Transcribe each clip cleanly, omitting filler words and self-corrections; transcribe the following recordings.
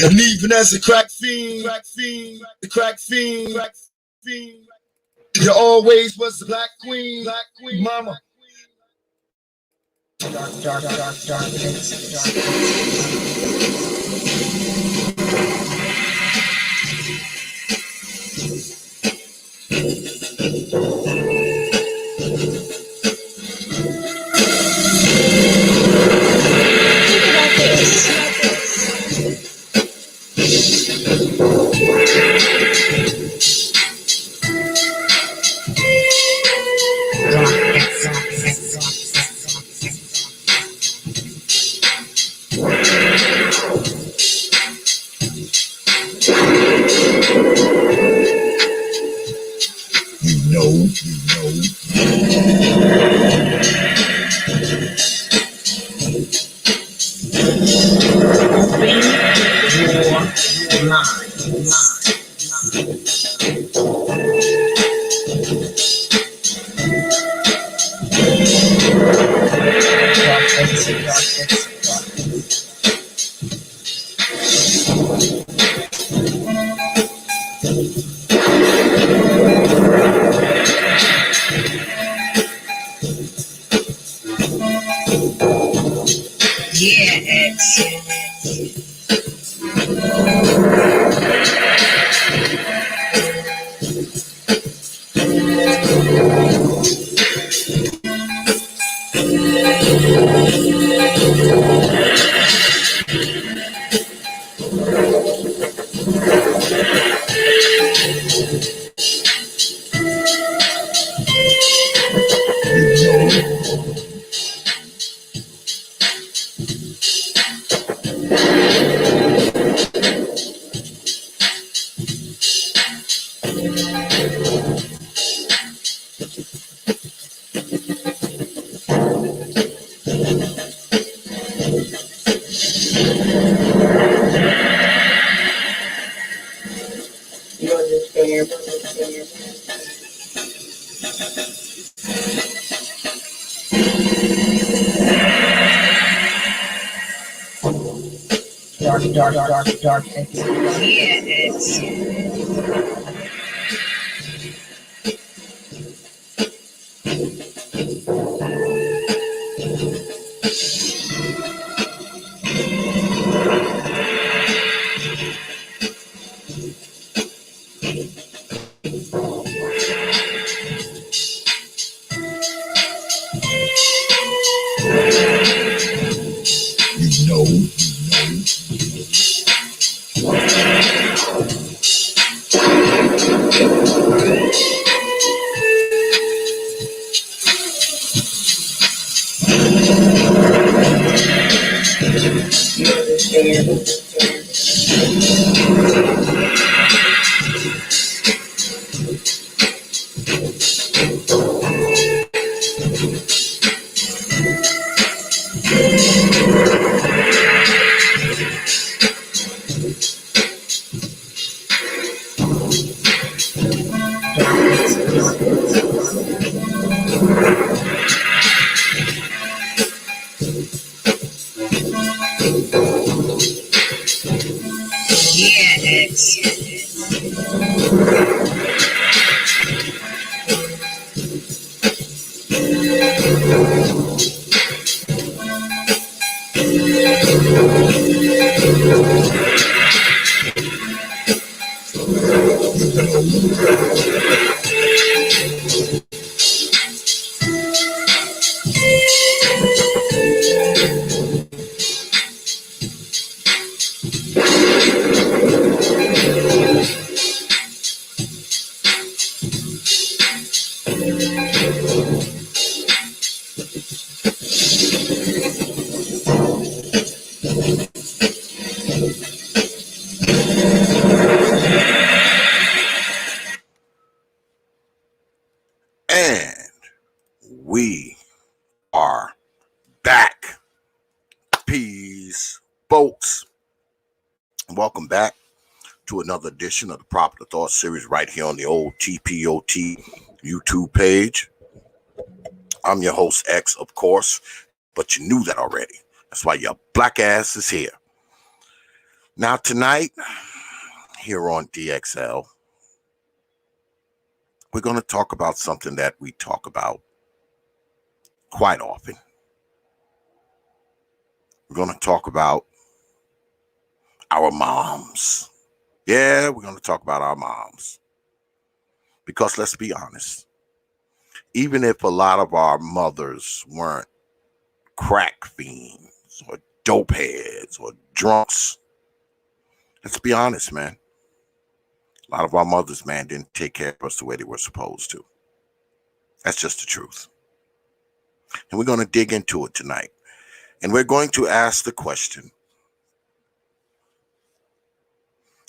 And even as a crack fiend, the crack fiend, you always was the black queen, mama. Dark. You know. Dark. And we are back. Peace, folks. Welcome back to another edition of the Proper Thought series right here on the old T.P.O.T YouTube page. I'm your host, X, of course, but you knew that already. That's why your black ass is here. Now, tonight, here on D.X.L, we're going to talk about something that we talk about quite often. We're going to talk about our moms. Yeah, we're going to talk about our moms. Because let's be honest, even if a lot of our mothers weren't crack fiends or dope heads or drunks, let's be honest, man. A lot of our mothers, man, didn't take care of us the way they were supposed to. That's just the truth. And we're going to dig into it tonight. And we're going to ask the question,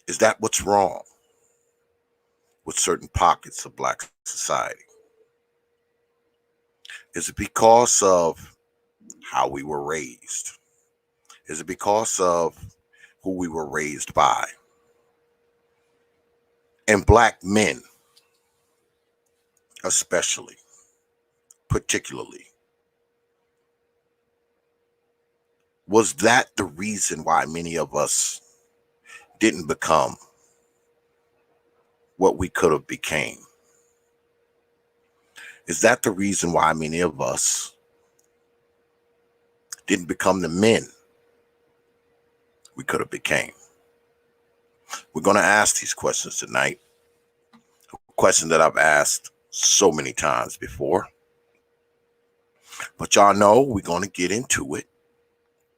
is that what's wrong with certain pockets of Black society? Is it because of how we were raised? Is it because of who we were raised by? And Black men, especially, particularly, was that the reason why many of us didn't become what we could have became? Is that the reason why many of us didn't become the men we could have became? We're going to ask these questions tonight. A question that I've asked so many times before. But y'all know we're going to get into it.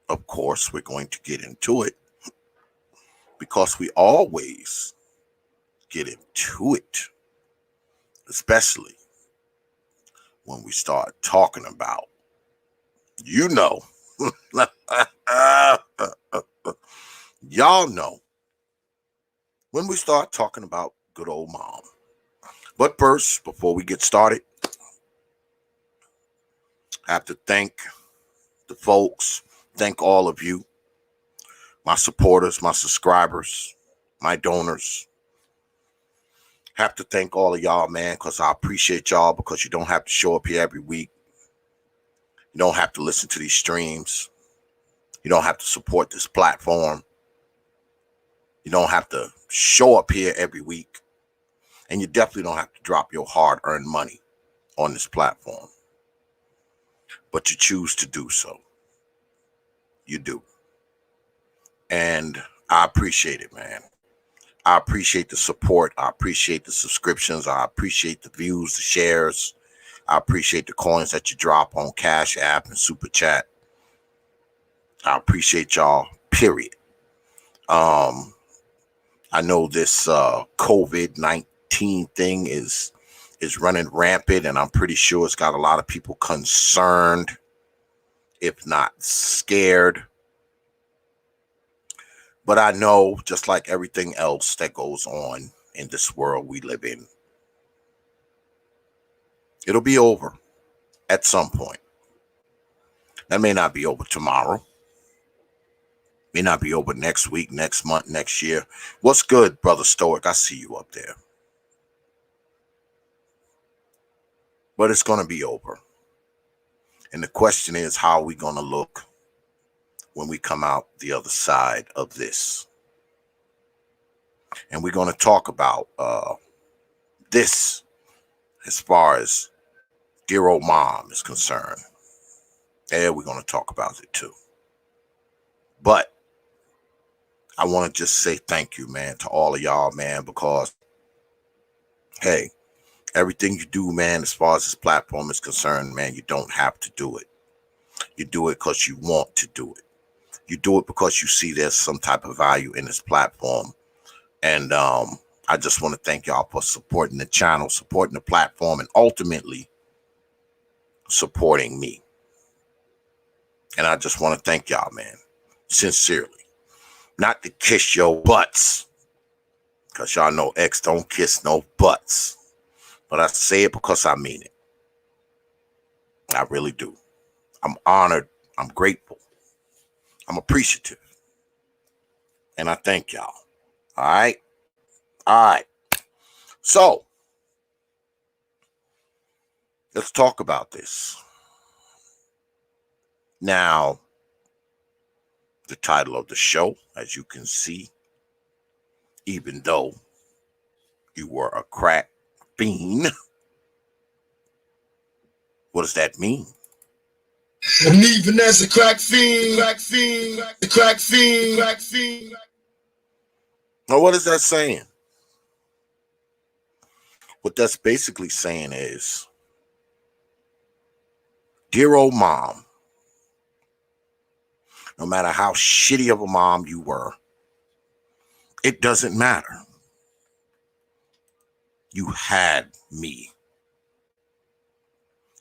Of course, we're going to get into it because we always get into it, especially when we start talking about, y'all know, when we start talking about good old mom. But first, before we get started, I have to thank the folks, thank all of you, my supporters, my subscribers, my donors. Have to thank all of y'all, man, because I appreciate y'all, because you don't have to show up here every week. You don't have to listen to these streams. You don't have to support this platform. You don't have to show up here every week. And you definitely don't have to drop your hard-earned money on this platform. But you choose to do so. You do. And I appreciate it, man. I appreciate the support. I appreciate the subscriptions. I appreciate the views, the shares. I appreciate the coins that you drop on Cash App and Super Chat. I appreciate y'all, period. I know this COVID-19 thing is running rampant, and I'm pretty sure it's got a lot of people concerned, if not scared. But I know, just like everything else that goes on in this world we live in, it'll be over at some point. That may not be over tomorrow. May not be over next week, next month, next year. What's good, Brother Stoic? I see you up there. But it's going to be over. And the question is, how are we going to look when we come out the other side of this? And we're going to talk about this as far as dear old mom is concerned. Yeah, we're going to talk about it too. But I want to just say thank you, man, to all of y'all, man, because, hey, everything you do, man, as far as this platform is concerned, man, you don't have to do it. You do it because you want to do it. You do it because you see there's some type of value in this platform. And I just want to thank y'all for supporting the channel, supporting the platform, and ultimately supporting me. And I just want to thank y'all, man, sincerely. Not to kiss your butts, because y'all know X don't kiss no butts. But I say it because I mean it. I really do. I'm honored. I'm grateful. I'm appreciative. And I thank y'all. All right? All right. So, let's talk about this. Now, the title of the show, as you can see, even though you were a crack fiend. What does that mean? And even as a crack fiend, crack fiend, crack fiend, crack fiend. Now, what is that saying? What that's basically saying is, dear old mom, no matter how shitty of a mom you were, it doesn't matter. You had me.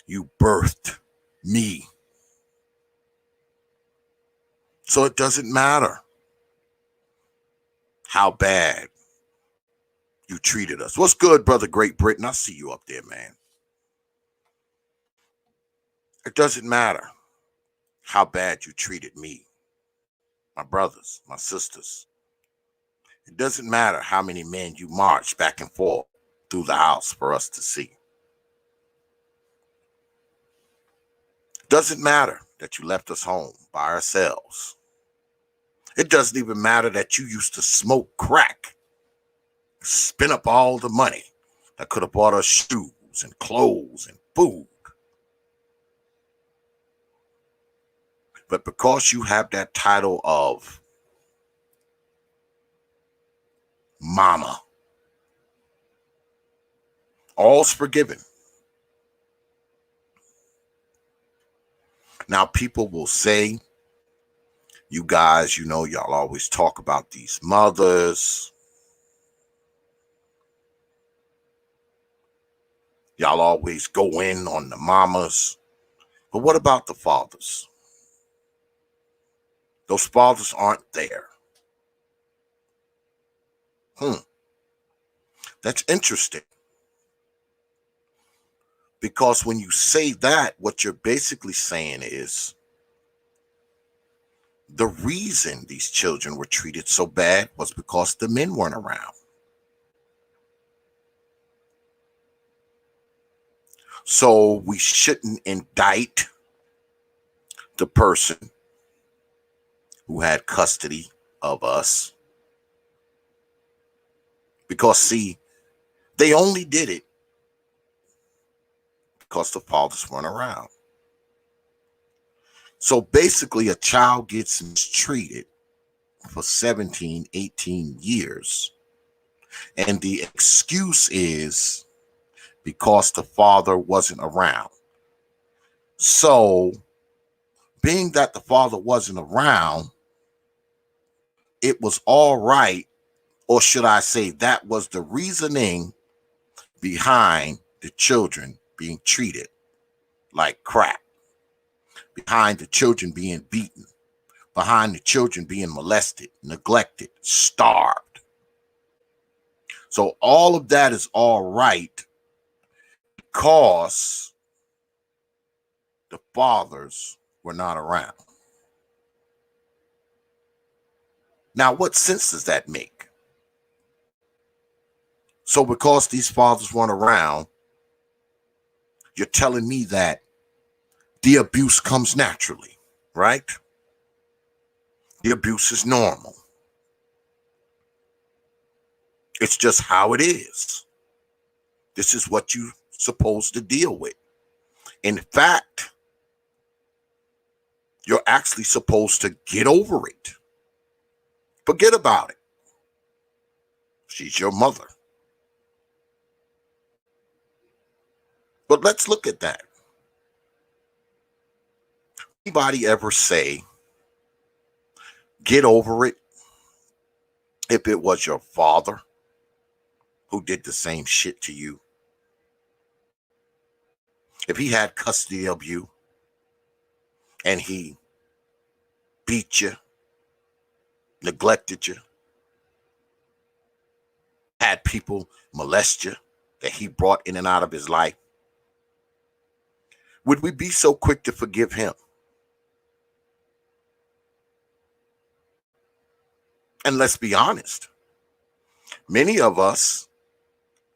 You birthed me. So it doesn't matter how bad you treated us. What's good, brother Great Britain? I see you up there, man. It doesn't matter how bad you treated me, my brothers, my sisters. It doesn't matter how many men you marched back and forth through the house for us to see. It doesn't matter that you left us home by ourselves. It doesn't even matter that you used to smoke crack, spend up all the money that could have bought us shoes and clothes and food. But because you have that title of mama, all's forgiven. Now, people will say, you guys, you know, y'all always talk about these mothers. Y'all always go in on the mamas. But what about the fathers? Those fathers aren't there. That's interesting. Because when you say that, what you're basically saying is the reason these children were treated so bad was because the men weren't around. So we shouldn't indict the person who had custody of us. Because, see, they only did it because the fathers weren't around. So basically, a child gets mistreated for 17, 18 years. And the excuse is because the father wasn't around. So, being that the father wasn't around, it was all right, or should I say, that was the reasoning behind the children being treated like crap, behind the children being beaten, behind the children being molested, neglected, starved. So all of that is all right because the fathers were not around. Now, what sense does that make? So because these fathers weren't around, you're telling me that the abuse comes naturally, right? The abuse is normal. It's just how it is. This is what you're supposed to deal with. In fact, you're actually supposed to get over it. Forget about it. She's your mother. But let's look at that. Anybody ever say, get over it, if it was your father who did the same shit to you? If he had custody of you and he beat you, neglected you, had people molest you that he brought in and out of his life, would we be so quick to forgive him? And let's be honest, many of us,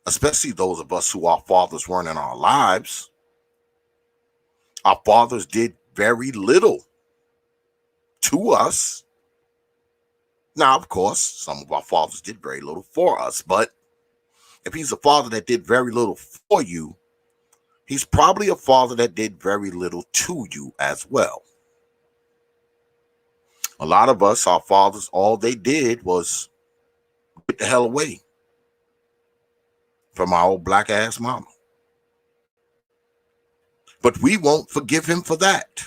especially those of us who our fathers weren't in our lives, our fathers did very little to us Now, of course, some of our fathers did very little for us, but if he's a father that did very little for you, he's probably a father that did very little to you as well. A lot of us, our fathers, all they did was get the hell away from our old black ass mama. But we won't forgive him for that.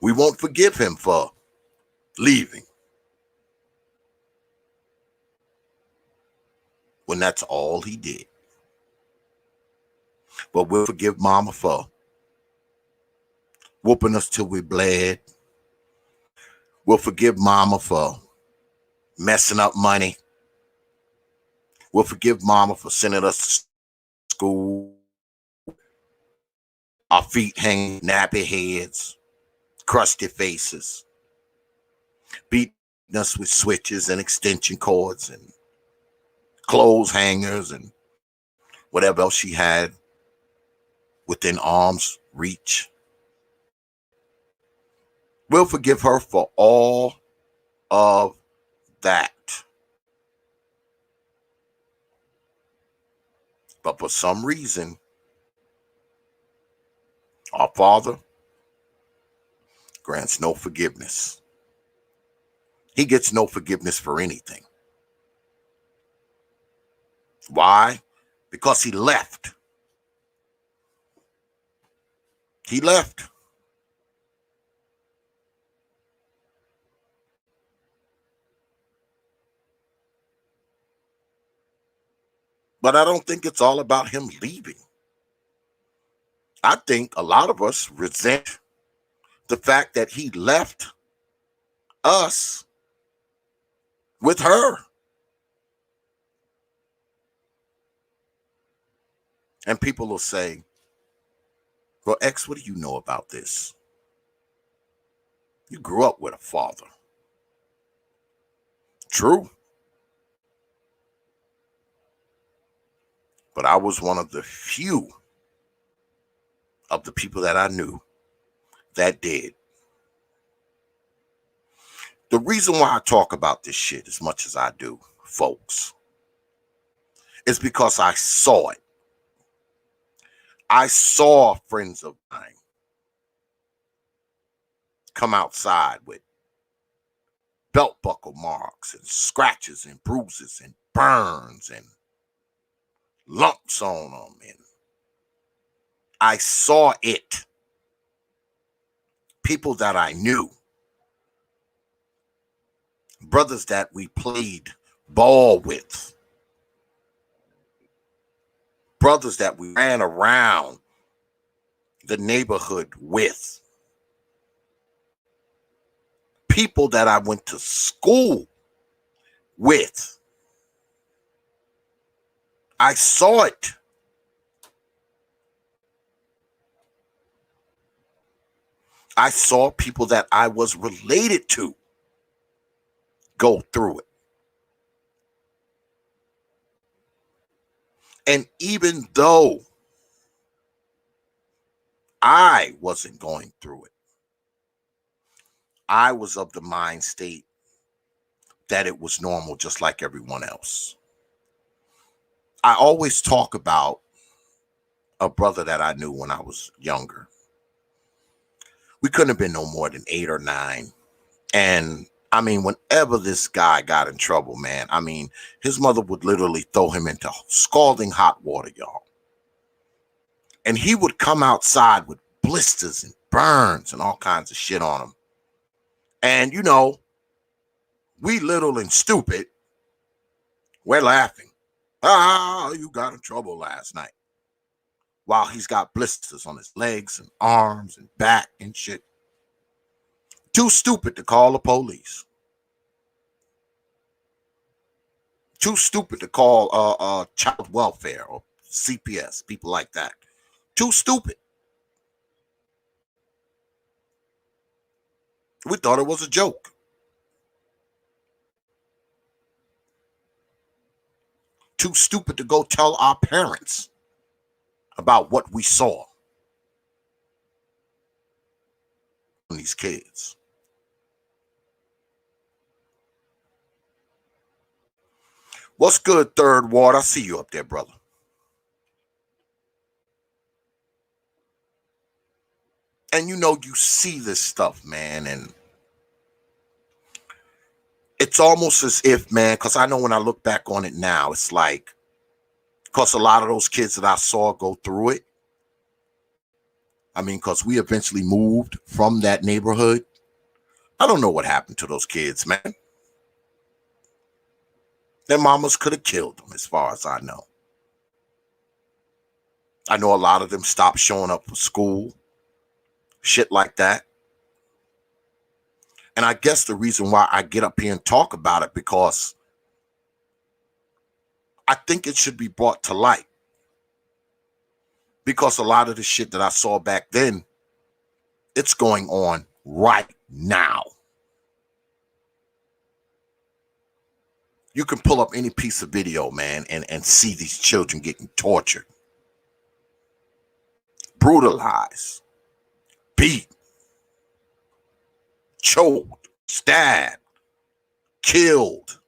We won't forgive him for leaving when that's all he did. But we'll forgive mama for whooping us till we bled. We'll forgive mama for messing up money. We'll forgive mama for sending us to school, our feet hanging, nappy heads, crusty faces, beating us with switches and extension cords and clothes hangers and whatever else she had within arm's reach. We'll forgive her for all of that. But for some reason, our Father grants no forgiveness. He gets no forgiveness for anything. Why? Because he left. He left. But I don't think it's all about him leaving. I think a lot of us resent the fact that he left us with her. And people will say, well, X, what do you know about this? You grew up with a father. True. But I was one of the few of the people that I knew that did. The reason why I talk about this shit as much as I do, folks, is because I saw it. I saw friends of mine come outside with belt buckle marks and scratches and bruises and burns and lumps on them. And I saw it. People that I knew. Brothers that we played ball with. Brothers that we ran around the neighborhood with. People that I went to school with. I saw it. I saw people that I was related to go through it. And even though I wasn't going through it, I was of the mind state that it was normal, just like everyone else. I always talk about a brother that I knew when I was younger. We couldn't have been no more than 8 or 9. And I mean, whenever this guy got in trouble, man, I mean, his mother would literally throw him into scalding hot water, y'all. And he would come outside with blisters and burns and all kinds of shit on him. And, you know, we little and stupid, we're laughing. Ah, you got in trouble last night. While he's got blisters on his legs and arms and back and shit. Too stupid to call the police. Too stupid to call child welfare or CPS, people like that. Too stupid. We thought it was a joke. Too stupid to go tell our parents about what we saw on these kids. What's good, Third Ward? I see you up there, brother. And you know, you see this stuff, man, and it's almost as if, man, because I know when I look back on it now, it's like, because a lot of those kids that I saw go through it, I mean, because we eventually moved from that neighborhood. I don't know what happened to those kids, man. Their mamas could have killed them, as far as I know. I know a lot of them stopped showing up for school, shit like that. And I guess the reason why I get up here and talk about it, because I think it should be brought to light. Because a lot of the shit that I saw back then, it's going on right now. You can pull up any piece of video, man, and see these children getting tortured, brutalized, beat, choked, stabbed, killed.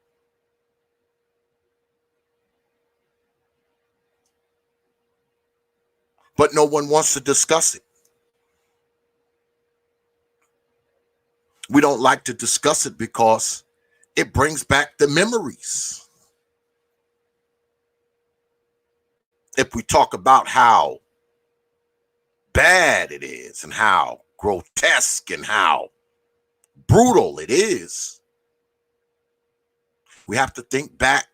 But no one wants to discuss it. We don't like to discuss it because it brings back the memories. If we talk about how bad it is and how grotesque and how brutal it is, we have to think back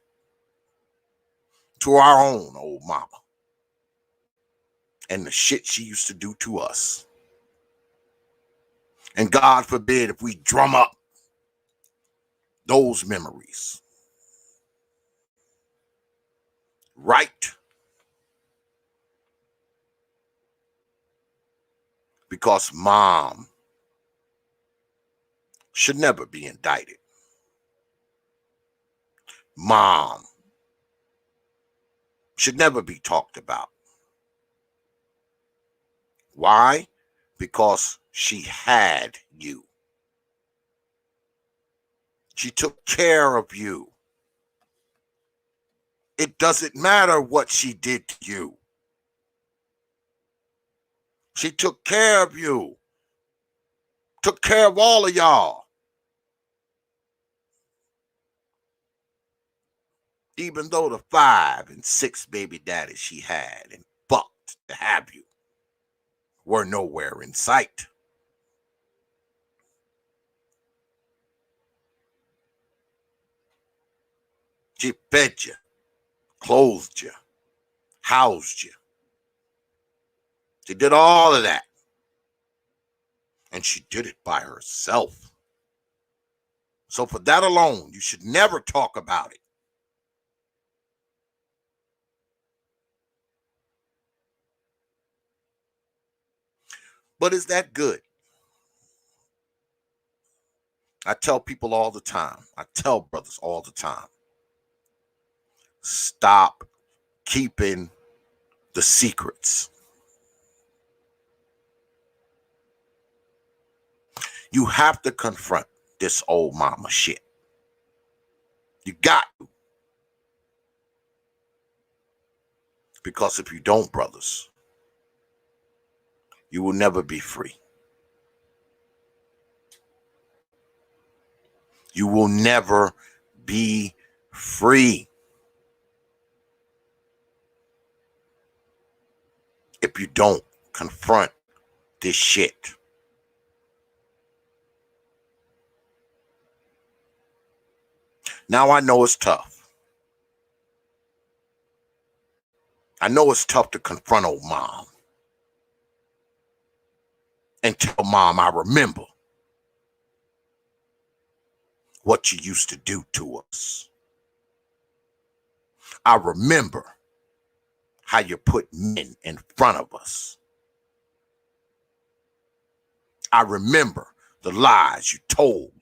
to our own old mama and the shit she used to do to us. And God forbid if we drum up those memories. Right? Because mom should never be indicted. Mom should never be talked about. Why? Because she had you. She took care of you. It doesn't matter what she did to you. She took care of you. Took care of all of y'all. Even though the 5 and 6 baby daddies she had and bucked to have you were nowhere in sight. She fed you, clothed you, housed you. She did all of that. And she did it by herself. So for that alone, you should never talk about it. But is that good? I tell people all the time. I tell brothers all the time. Stop keeping the secrets. You have to confront this old mama shit. You got to. Because if you don't, brothers, you will never be free. You will never be free. If you don't confront this shit. Now I know it's tough. I know it's tough to confront old mom and tell mom, I remember what you used to do to us. I remember how you put men in front of us. I remember the lies you told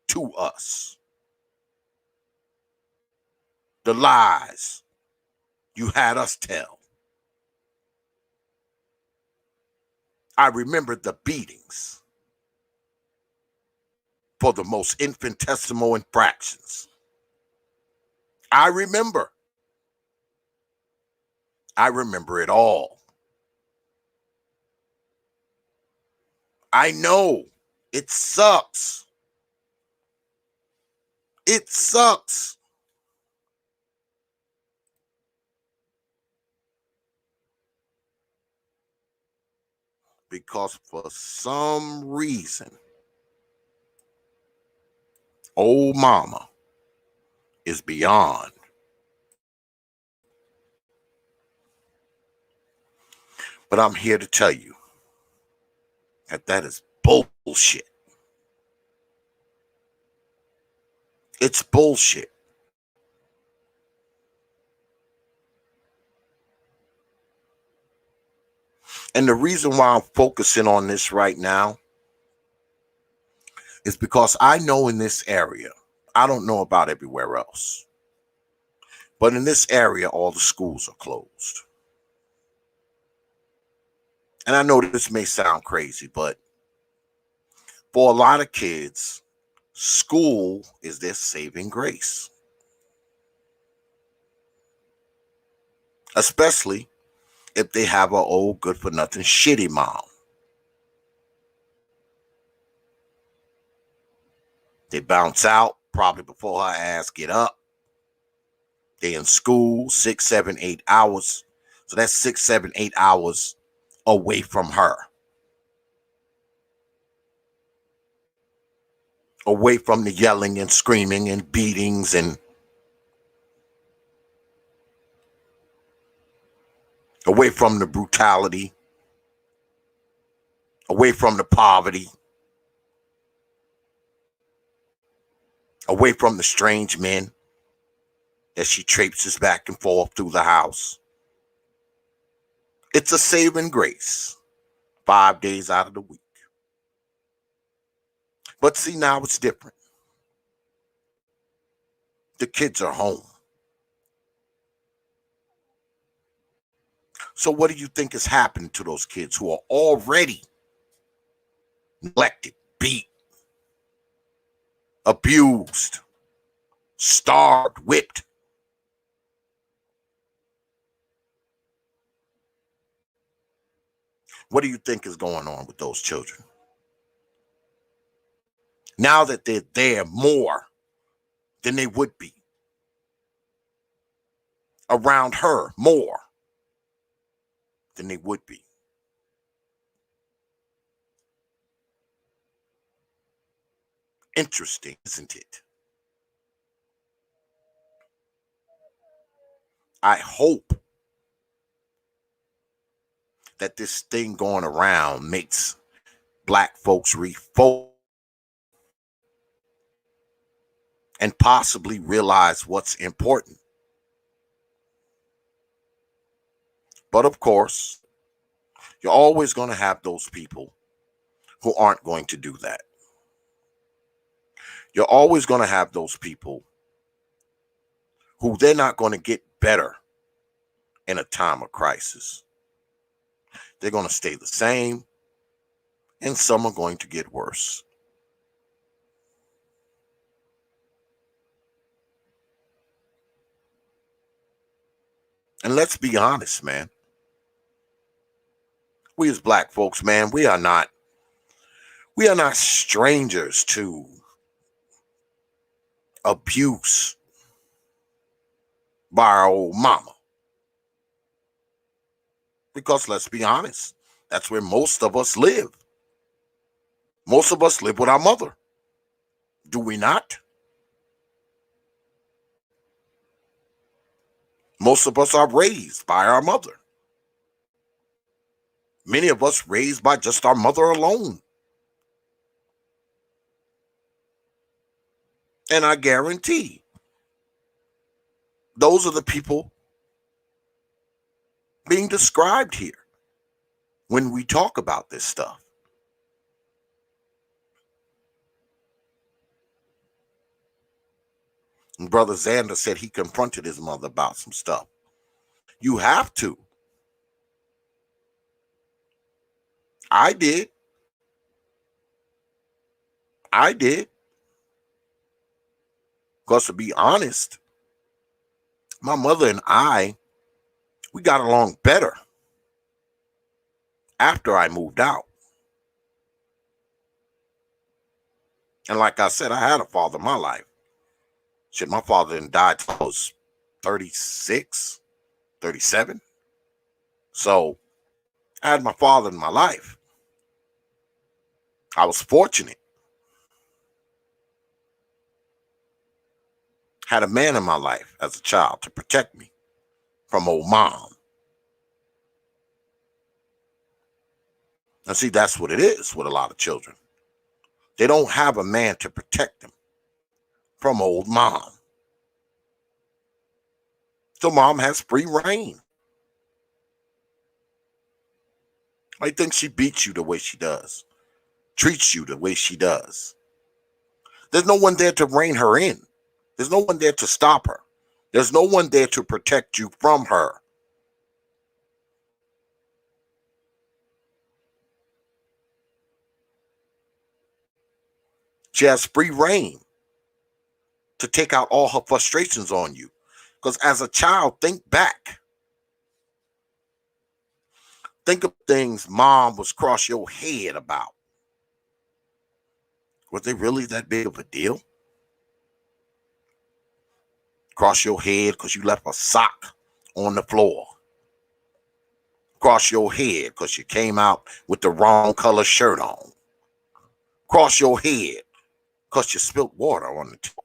to us. The lies you had us tell. I remember the beatings for the most infinitesimal infractions. I remember. I remember it all. I know it sucks. It sucks. Because for some reason, old mama is beyond. But I'm here to tell you that that is bullshit. It's bullshit. And the reason why I'm focusing on this right now is because I know in this area, I don't know about everywhere else, but in this area, all the schools are closed. And I know this may sound crazy, but for a lot of kids, school is their saving grace, especially if they have an old good for nothing shitty mom. They bounce out probably before her ass get up. They in school 6, 7, 8 hours. So that's 6, 7, 8 hours away from her. Away from the yelling and screaming and beatings and away from the brutality, away from the poverty, away from the strange men as she traipses back and forth through the house. It's a saving grace 5 days out of the week. But see, now it's different. The kids are home. So what do you think has happened to those kids who are already neglected, beat, abused, starved, whipped? What do you think is going on with those children? Now that they're there more than they would be, around her more than they would be. Interesting, isn't it? I hope that this thing going around makes black folks refocus and possibly realize what's important. But of course, you're always going to have those people who aren't going to do that. You're always going to have those people who they're not going to get better in a time of crisis. They're going to stay the same, and some are going to get worse. And let's be honest, man. We as black folks, man, we are not strangers to abuse by our old mama. Because let's be honest, that's where most of us live. Most of us live with our mother. Do we not? Most of us are raised by our mother. Many of us raised by just our mother alone. And I guarantee those are the people being described here when we talk about this stuff. And Brother Xander said he confronted his mother about some stuff. You have to. I did. I did. Because to be honest, My mother and I, we got along better after I moved out. And like I said, I had a father in my life. Shit, my father didn't die till I was 36, 37. So I had my father in my life. I was fortunate. Had a man in my life as a child to protect me from old mom. And see, that's what it is with a lot of children. They don't have a man to protect them from old mom. So mom has free reign. I think she beats you the way she does, treats you the way she does. There's no one there to rein her in. There's no one there to stop her. There's no one there to protect you from her. She has free reign to take out all her frustrations on you. Because as a child, think back. Think of things mom was cross your head about. Was they really that big of a deal? Cross your head because you left a sock on the floor. Cross your head because you came out with the wrong color shirt on. Cross your head because you spilt water on the table.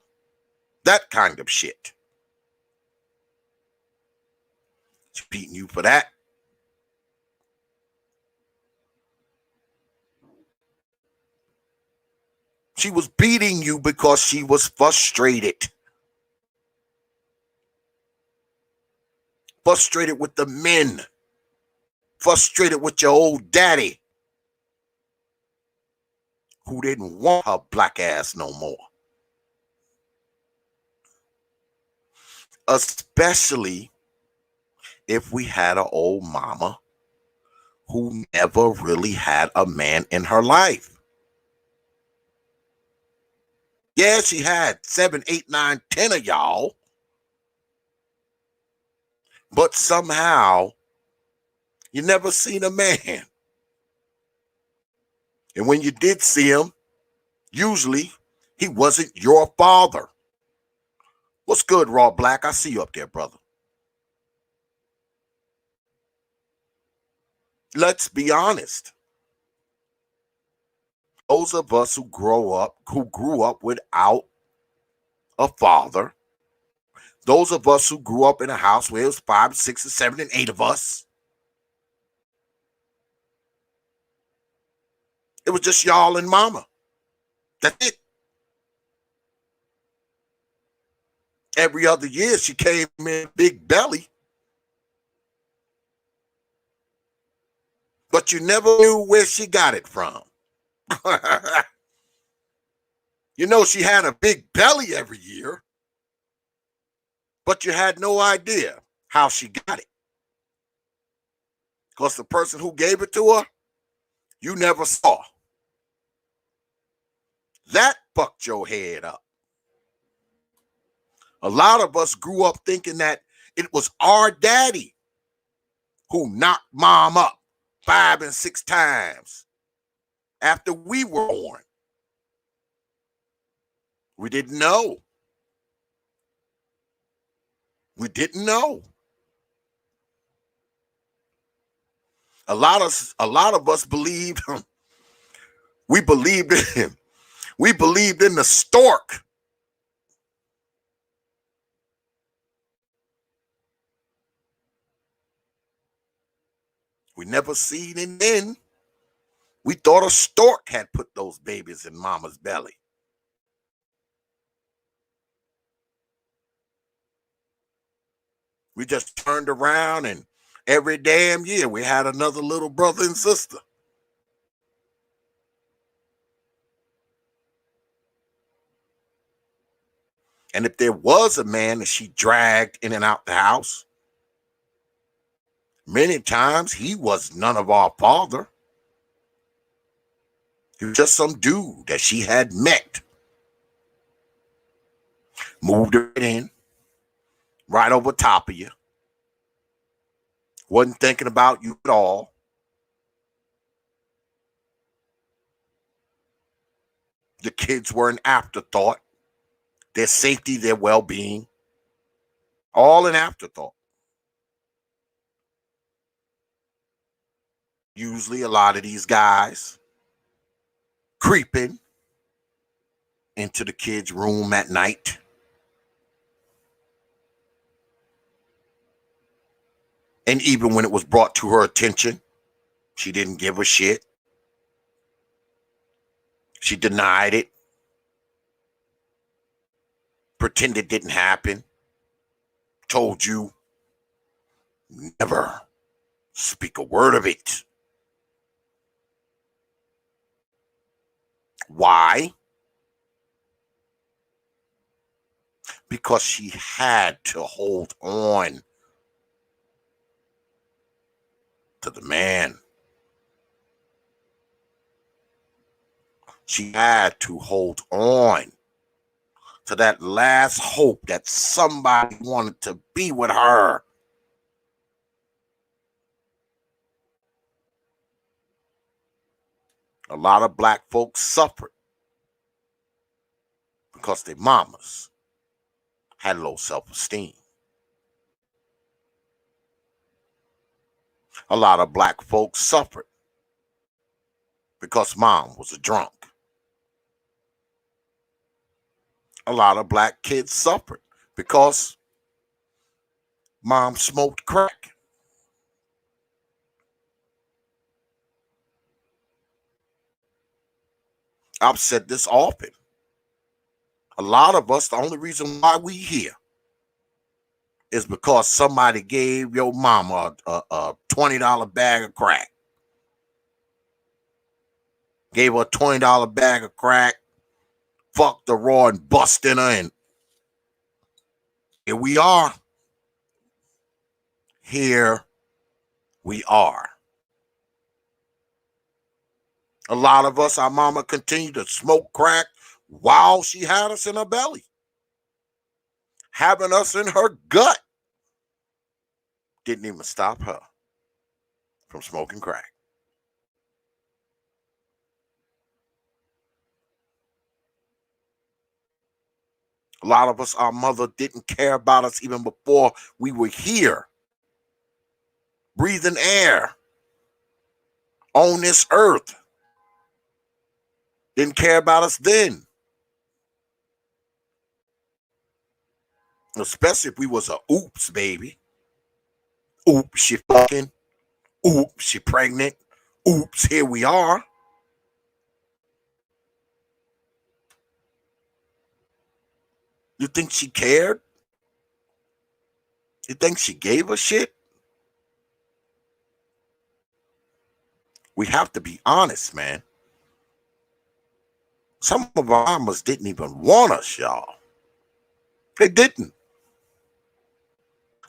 That kind of shit. She's beating you for that. She was beating you because she was frustrated. Frustrated with the men. Frustrated with your old daddy who didn't want her black ass no more. Especially if we had an old mama who never really had a man in her life. Yeah, she had 7, 8, 9, 10 of y'all. But somehow, you never seen a man. And when you did see him, usually he wasn't your father. What's good, Raw Black? I see you up there, brother. Let's be honest. Those of us who grew up without a father, those of us who grew up in a house where it was 5, 6, 7, and 8 of us, it was just y'all and mama. That's it. Every other year she came in big belly, but you never knew where she got it from. You know she had a big belly every year, but you had no idea how she got it. Because the person who gave it to her, you never saw. That fucked your head up. A lot of us grew up thinking that it was our daddy who knocked mom up 5 and 6 times after we were born. We didn't know. We didn't know. A lot of us believed we believed in him. We believed in the stork. We never seen it in. We thought a stork had put those babies in mama's belly. We just turned around and every damn year we had another little brother and sister. And if there was a man that she dragged in and out the house, many times he was none of our father. He was just some dude that she had met, moved her in, right over top of you, wasn't thinking about you at all. The kids were an afterthought. Their safety, their well-being, all an afterthought. Usually a lot of these guys creeping into the kid's room at night. And even when it was brought to her attention, she didn't give a shit. She denied it, pretended it didn't happen, told you never speak a word of it. Why? Because she had to hold on to the man. She had to hold on to that last hope that somebody wanted to be with her. A lot of black folks suffered because their mamas had low self-esteem. A lot of black folks suffered because mom was a drunk. A lot of black kids suffered because mom smoked crack. I've said this often. A lot of us, the only reason why we here is because somebody gave your mama a $20 bag of crack. Gave her a $20 bag of crack, fucked the raw and bust in her, and here we are. Here we are. A lot of us, our mama continued to smoke crack while she had us in her belly, having us in her gut. Didn't even stop her from smoking crack. A lot of us, our mother didn't care about us even before we were here, breathing air on this earth. Didn't care about us then. Especially if we was a oops baby. Oops, she fucking. Oops, she pregnant. Oops, here we are. You think she cared? You think she gave a shit? We have to be honest, man. Some of our mamas didn't even want us, y'all. They didn't.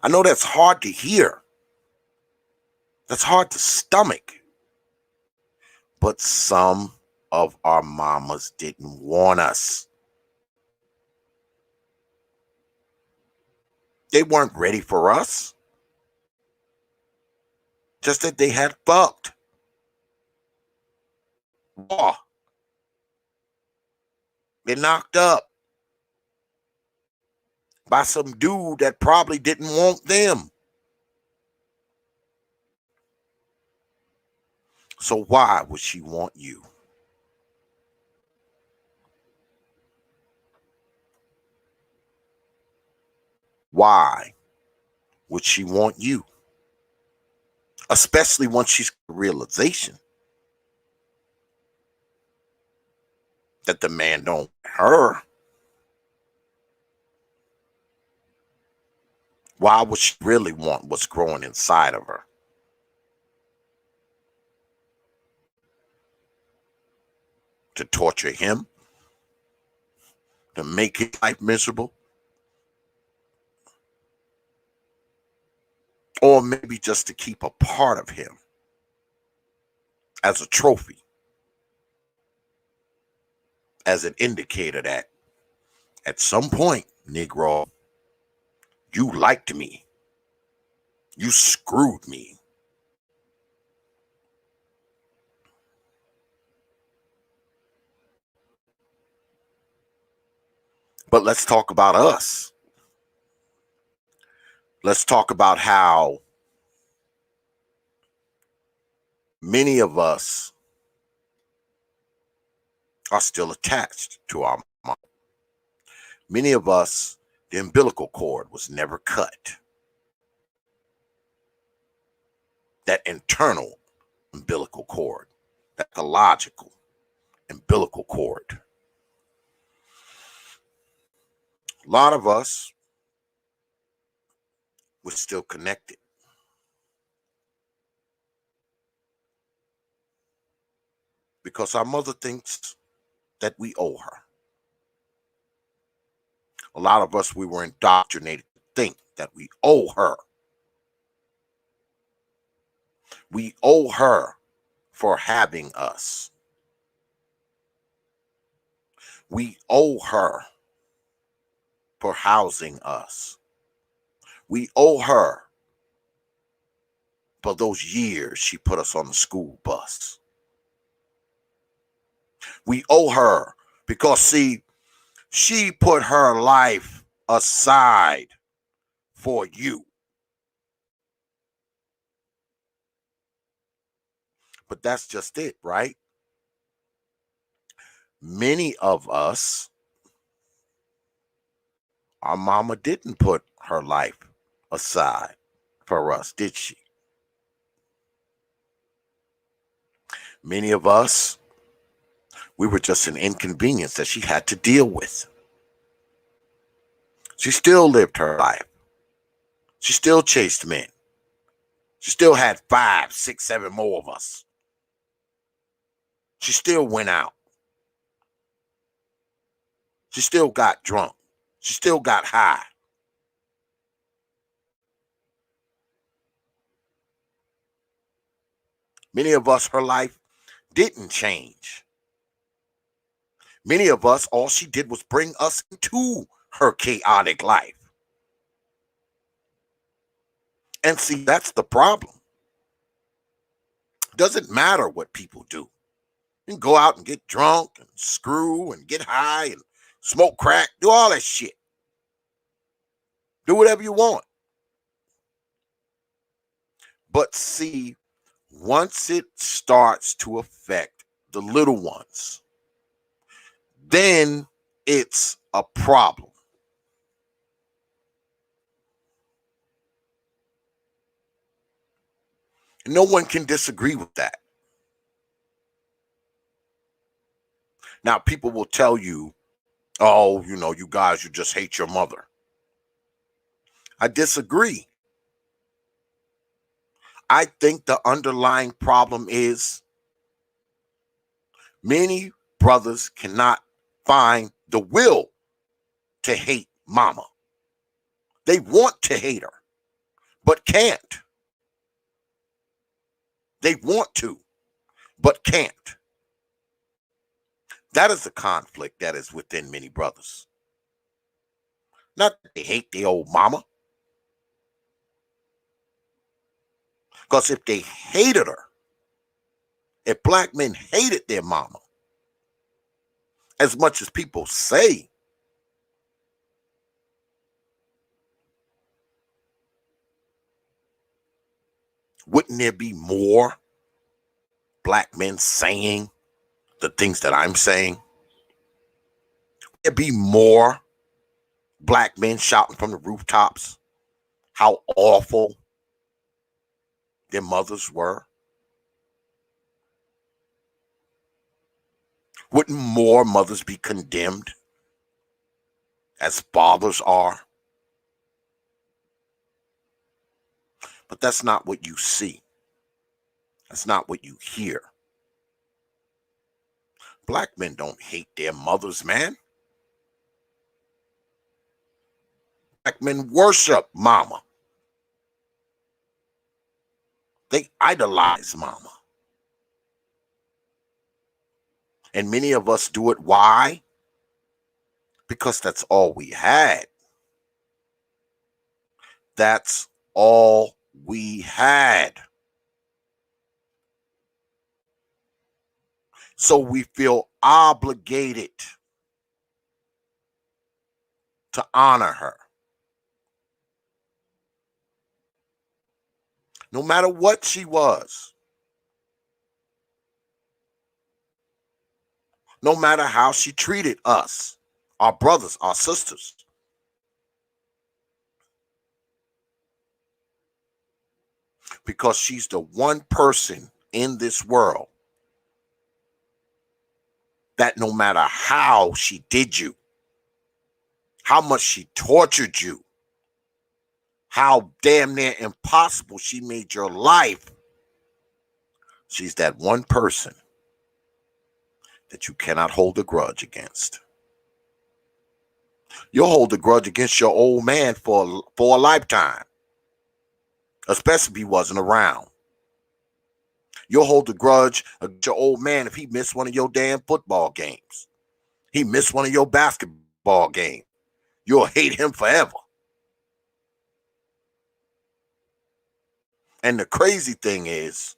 I know that's hard to hear. That's hard to stomach. But some of our mamas didn't want us. They weren't ready for us. Just that they had fucked. Raw. They knocked up by some dude that probably didn't want them. So why would she want you? Why would she want you? Especially once she's got the realization that the man don't want her. Why would she really want what's growing inside of her? To torture him? To make his life miserable? Or maybe just to keep a part of him as a trophy, as an indicator that at some point, Negro, You liked me. You screwed me. But let's talk about us. Let's talk about how many of us are still attached to our mom. Many of us, the umbilical cord was never cut. That internal umbilical cord, that ecological umbilical cord. A lot of us were still connected because our mother thinks that we owe her. A lot of us, we were indoctrinated to think that we owe her. We owe her for having us. We owe her for housing us. We owe her for those years she put us on the school bus. We owe her because, see, she put her life aside for you. But that's just it, right? Many of us, our mama didn't put her life aside for us, did she? Many of us, we were just an inconvenience that she had to deal with. She still lived her life. She still chased men. She still had 5, 6, 7 more of us. She still went out. She still got drunk. She still got high. Many of us, her life didn't change. Many of us, all she did was bring us into her chaotic life. And see, that's the problem. Doesn't matter what people do. You can go out and get drunk and screw and get high and smoke crack, do all that shit. Do whatever you want. But see, once it starts to affect the little ones, then it's a problem. No one can disagree with that. Now, people will tell you, oh, you guys, you just hate your mother. I disagree. I think the underlying problem is many brothers cannot find the will to hate mama. They want to hate her, but can't. They want to, but can't. That is the conflict that is within many brothers. Not that they hate the old mama, because if they hated her, if black men hated their mama as much as people say, wouldn't there be more black men saying the things that I'm saying? There'd be more black men shouting from the rooftops how awful their mothers were? Wouldn't more mothers be condemned as fathers are? But that's not what you see. That's not what you hear. Black men don't hate their mothers, man. Black men worship mama. They idolize mama. And many of us do it. Why? Because that's all we had. That's all we had. So we feel obligated to honor her. No matter what she was. No matter how she treated us, our brothers, our sisters. Because she's the one person in this world that no matter how she did you, how much she tortured you, how damn near impossible she made your life, she's that one person that you cannot hold a grudge against. You'll hold a grudge against your old man for a lifetime, especially if he wasn't around. You'll hold a grudge against your old man if he missed one of your damn football games. He missed one of your basketball games. You'll hate him forever. And the crazy thing is,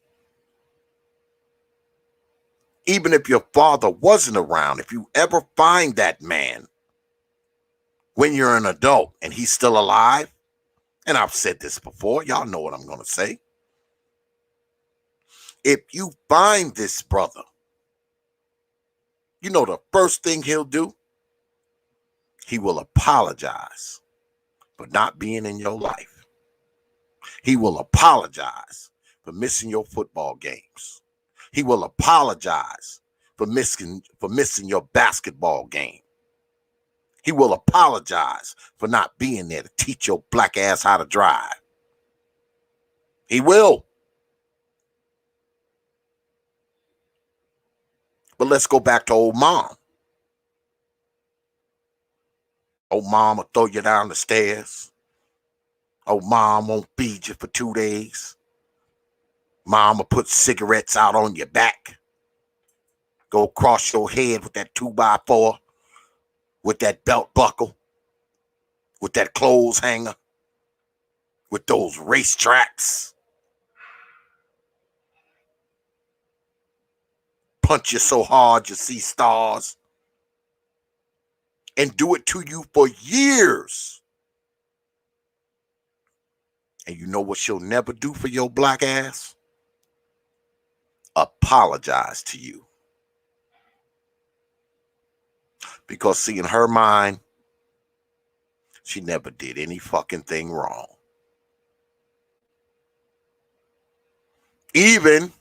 even if your father wasn't around, if you ever find that man when you're an adult and he's still alive, and I've said this before, y'all know what I'm going to say. If you find this brother, you know the first thing he'll do? He will apologize for not being in your life. He will apologize for missing your football games. He will apologize for missing your basketball game. He will apologize for not being there to teach your black ass how to drive. He will. But let's go back to old mom. Old mom will throw you down the stairs. Old mom won't feed you for 2 days. Mom will put cigarettes out on your back. Go across your head with that 2x4, with that belt buckle, with that clothes hanger, with those racetracks. Punch you so hard you see stars. And do it to you for years. And you know what she'll never do for your black ass? Apologize to you. Because see, in her mind, she never did any fucking thing wrong. Even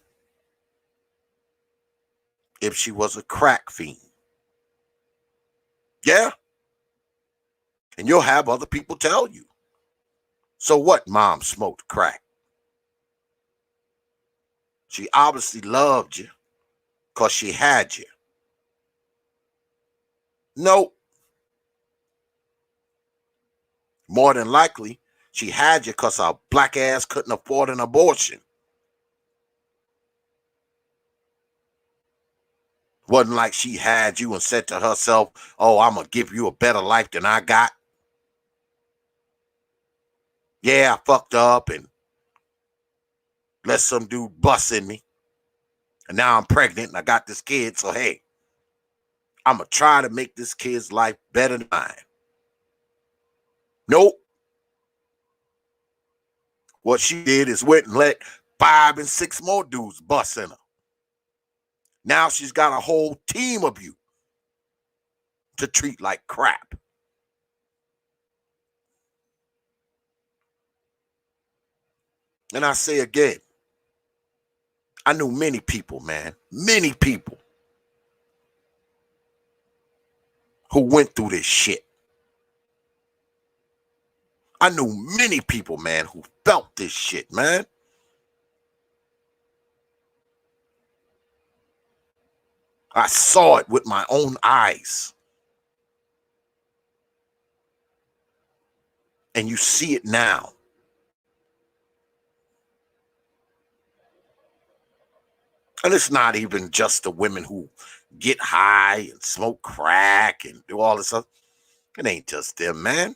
if she was a crack fiend. Yeah. And you'll have other people tell you. So what? Mom smoked crack. She obviously loved you because she had you. Nope. More than likely, she had you because her black ass couldn't afford an abortion. Wasn't like she had you and said to herself, oh, I'm going to give you a better life than I got. Yeah, I fucked up and let some dude bust in me. And now I'm pregnant and I got this kid. So, hey, I'm going to try to make this kid's life better than mine. Nope. What she did is went and let 5 and 6 more dudes bust in her. Now she's got a whole team of you to treat like crap. And I say again, I knew many people, man, many people who went through this shit. I knew many people, man, who felt this shit, man. I saw it with my own eyes. And you see it now. And it's not even just the women who get high and smoke crack and do all this stuff. It ain't just them, man.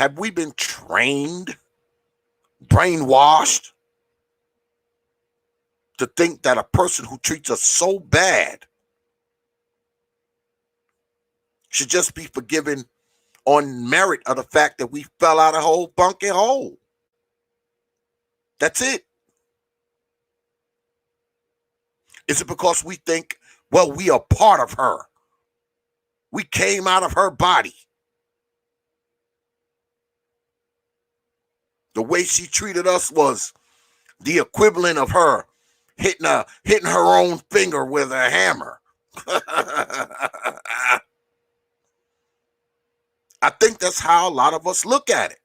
Have we been trained, brainwashed to think that a person who treats us so bad should just be forgiven on merit of the fact that we fell out a whole bunking hole? That's it. Is it because we think, well, we are part of her? We came out of her body. The way she treated us was the equivalent of her hitting her own finger with a hammer. I think that's how a lot of us look at it.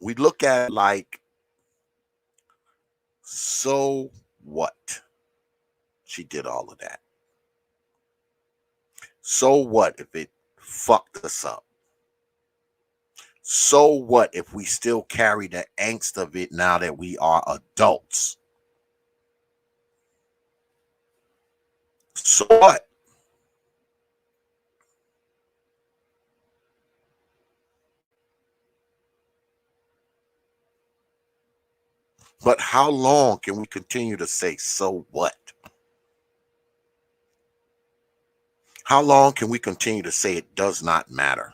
We look at it like, so what? She did all of that. So what if it fucked us up? So what if we still carry the angst of it now that we are adults? So what? But how long can we continue to say, so what? How long can we continue to say it does not matter?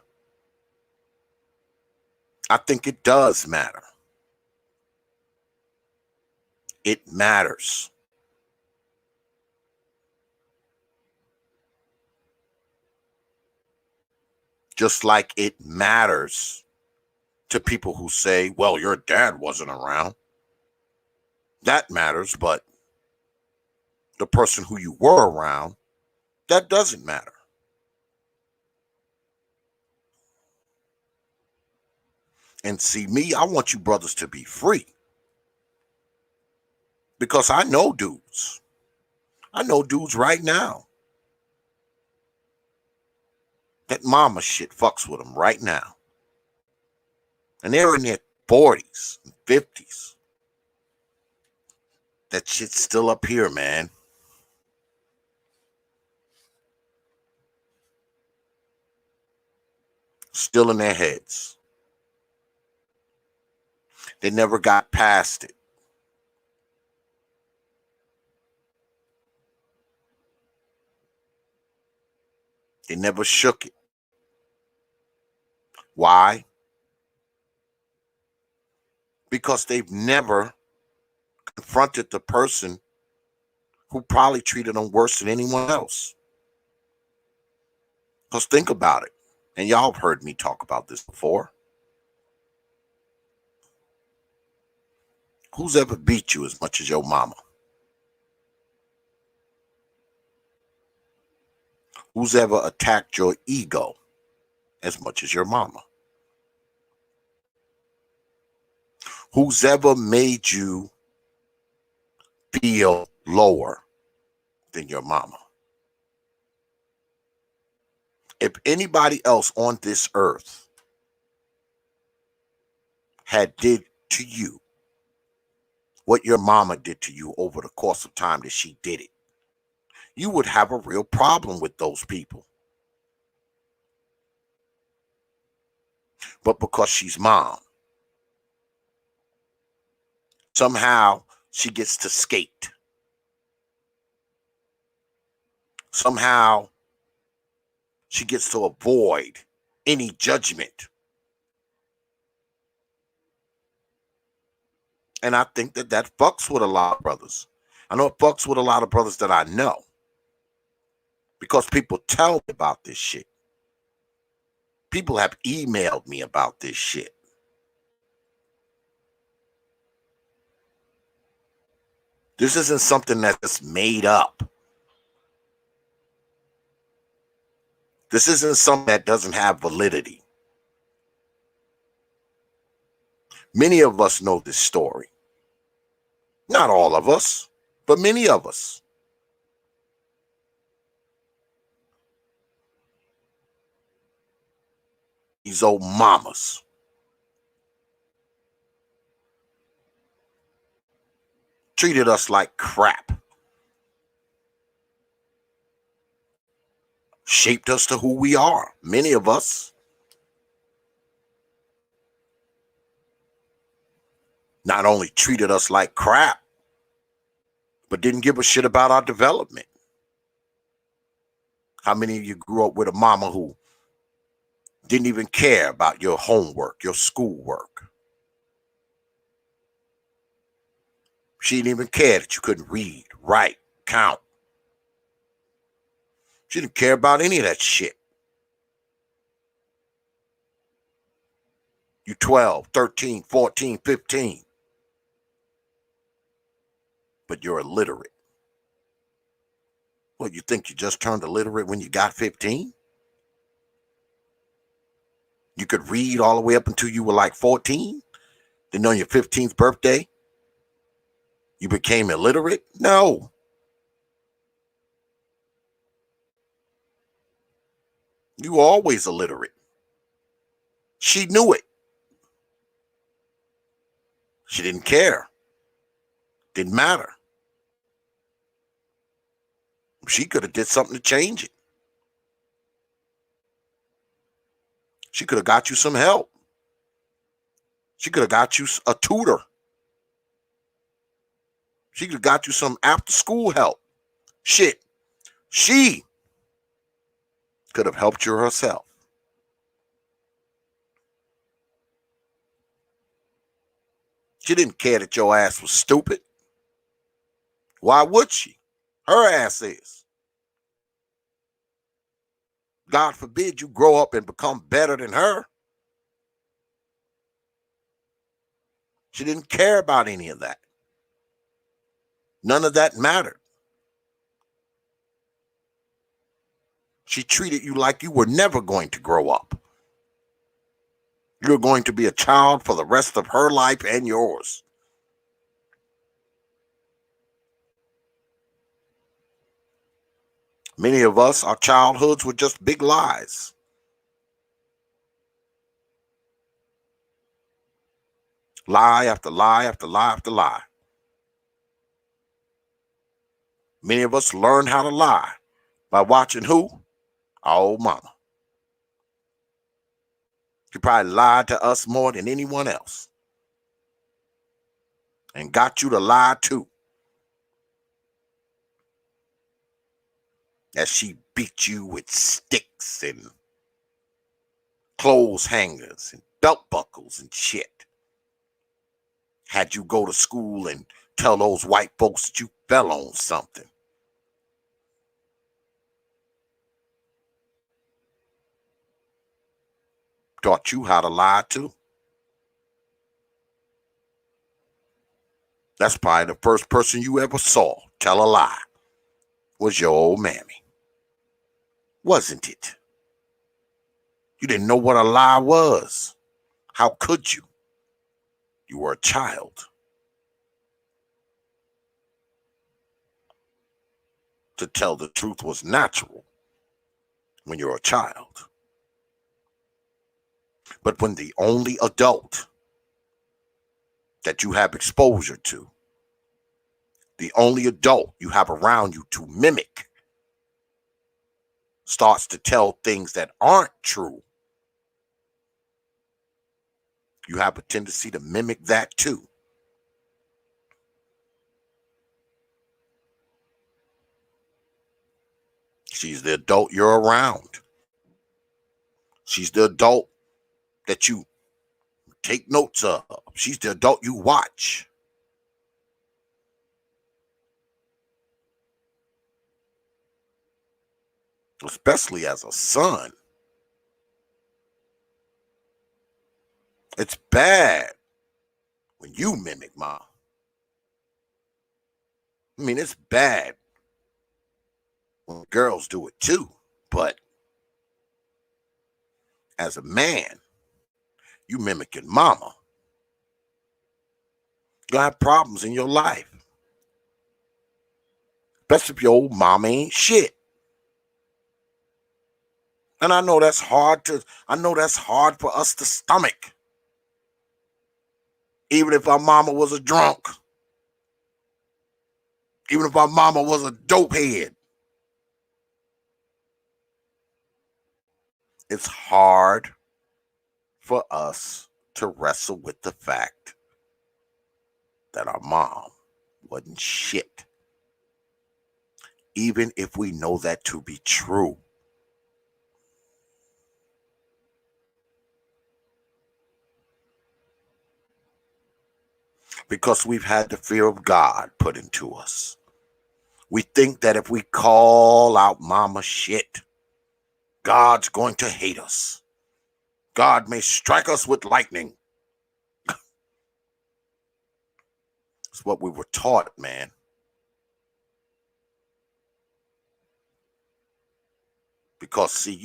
I think it does matter. It matters. Just like it matters to people who say, well, your dad wasn't around. That matters, but the person who you were around, that doesn't matter. And see, me, I want you brothers to be free. Because I know dudes. I know dudes right now. That mama shit fucks with them right now. And they're in their 40s and 50s. That shit's still up here, man. Still in their heads. They never got past it. They never shook it. Why? Because they've never confronted the person who probably treated them worse than anyone else. Because think about it. And y'all have heard me talk about this before. Who's ever beat you as much as your mama? Who's ever attacked your ego as much as your mama? Who's ever made you feel lower than your mama? If anybody else on this earth had did to you what your mama did to you over the course of time that she did it, you would have a real problem with those people. But because she's mom, somehow she gets to skate. Somehow she gets to avoid any judgment. And I think that fucks with a lot of brothers. I know it fucks with a lot of brothers that I know. Because people tell me about this shit. People have emailed me about this shit. This isn't something that's made up. This isn't something that doesn't have validity. Many of us know this story. Not all of us, but many of us. These old mamas treated us like crap. shaped us to who we are. Many of us not only treated us like crap, but didn't give a shit about our development. How many of you grew up with a mama who didn't even care about your homework, your schoolwork? She didn't even care that you couldn't read, write, count. She didn't care about any of that shit. You 12, 13, 14, 15, but you're illiterate. Well, you think you just turned illiterate when you got 15? You could read all the way up until you were like 14? Then on your 15th birthday, you became illiterate? No. You were always illiterate. She knew it. She didn't care. Didn't matter. She could have did something to change it. She could have got you some help. She could have got you a tutor. She could have got you some after school help. Shit. She could have helped you herself. She didn't care that your ass was stupid. Why would she? Her ass is. God forbid you grow up and become better than her. She didn't care about any of that. None of that mattered. She treated you like you were never going to grow up. You're going to be a child for the rest of her life and yours. Many of us, our childhoods were just big lies. Lie after lie after lie after lie. Many of us learned how to lie by watching who? Our old mama. She probably lied to us more than anyone else. And got you to lie too. As she beat you with sticks and clothes hangers and belt buckles and shit. Had you go to school and tell those white folks that you fell on something. Taught you how to lie too. That's probably the first person you ever saw tell a lie was your old mammy. Wasn't it? You didn't know what a lie was. How could you? You were a child. To tell the truth was natural when you're a child. But when the only adult that you have exposure to, the only adult you have around you to mimic, starts to tell things that aren't true, you have a tendency to mimic that too. She's the adult you're around. She's the adult that you take notes of. She's the adult you watch. Especially as a son. It's bad when you mimic mom. I mean, it's bad when girls do it too. But as a man, you mimicking mama. You're gonna have problems in your life. Especially if your old mama ain't shit. And I know that's hard for us to stomach. Even if our mama was a drunk. Even if our mama was a dope head. it's hard for us to wrestle with the fact that our mom wasn't shit, even if we know that to be true. Because we've had the fear of God put into us. We think that if we call out mama shit, God's going to hate us. God may strike us with lightning. It's what we were taught, man. Because, see,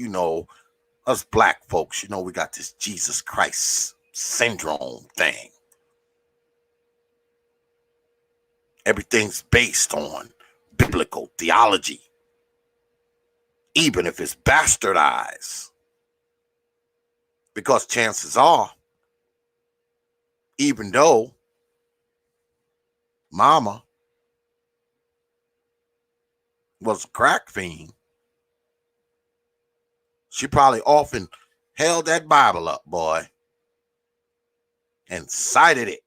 us black folks, we got this Jesus Christ syndrome thing. Everything's based on biblical theology, even if it's bastardized. Because chances are, even though mama was a crack fiend, she probably often held that Bible up, boy, and cited it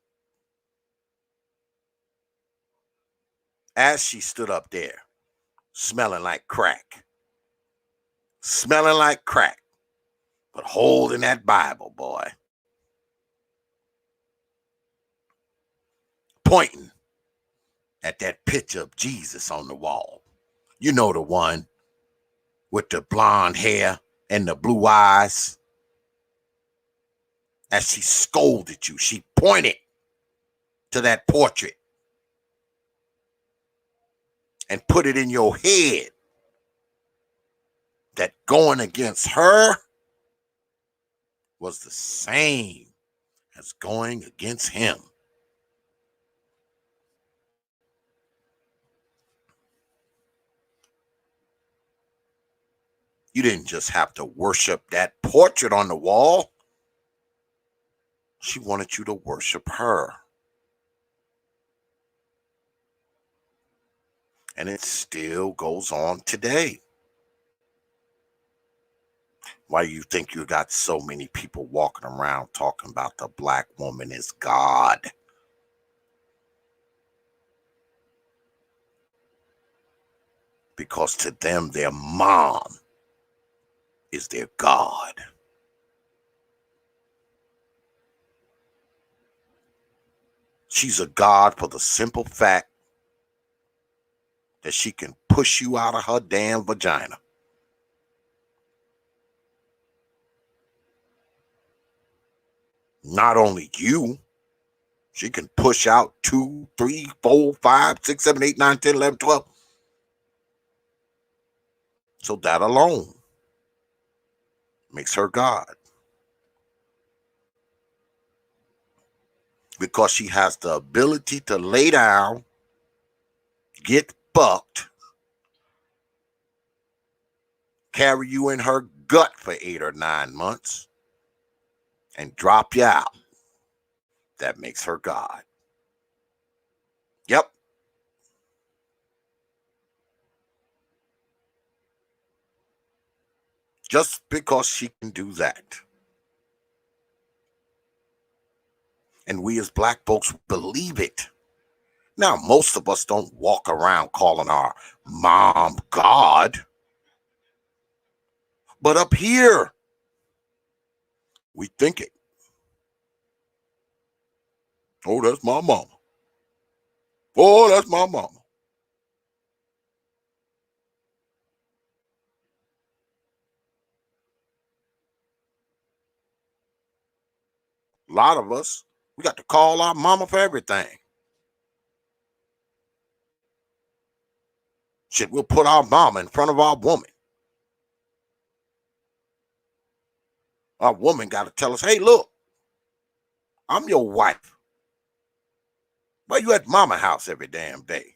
as she stood up there, smelling like crack, but holding that Bible, boy, pointing at that picture of Jesus on the wall. You know, the one with the blonde hair and the blue eyes. As she scolded you, she pointed to that portrait and put it in your head that going against her was the same as going against him. You didn't just have to worship that portrait on the wall. She wanted you to worship her. And it still goes on today. Why do you think you got so many people walking around talking about the black woman is God? Because to them, their mom is their God. She's a God for the simple fact that she can push you out of her damn vagina. Not only you, she can push out 2, 3, 4, 5, 6, 7, 8, 9, 10, 11, 12. So that alone makes her God. Because she has the ability to lay down, get fucked, carry you in her gut for 8 or 9 months, and drop you out. That makes her God. Yep. Just because she can do that. And we as black folks believe it. Now, most of us don't walk around calling our mom God. But up here, we think it. Oh, that's my mama. Oh, that's my mama. A lot of us, we got to call our mama for everything. Shit, we'll put our mama in front of our woman. Our woman got to tell us, hey, look, I'm your wife. Why you at mama house every damn day?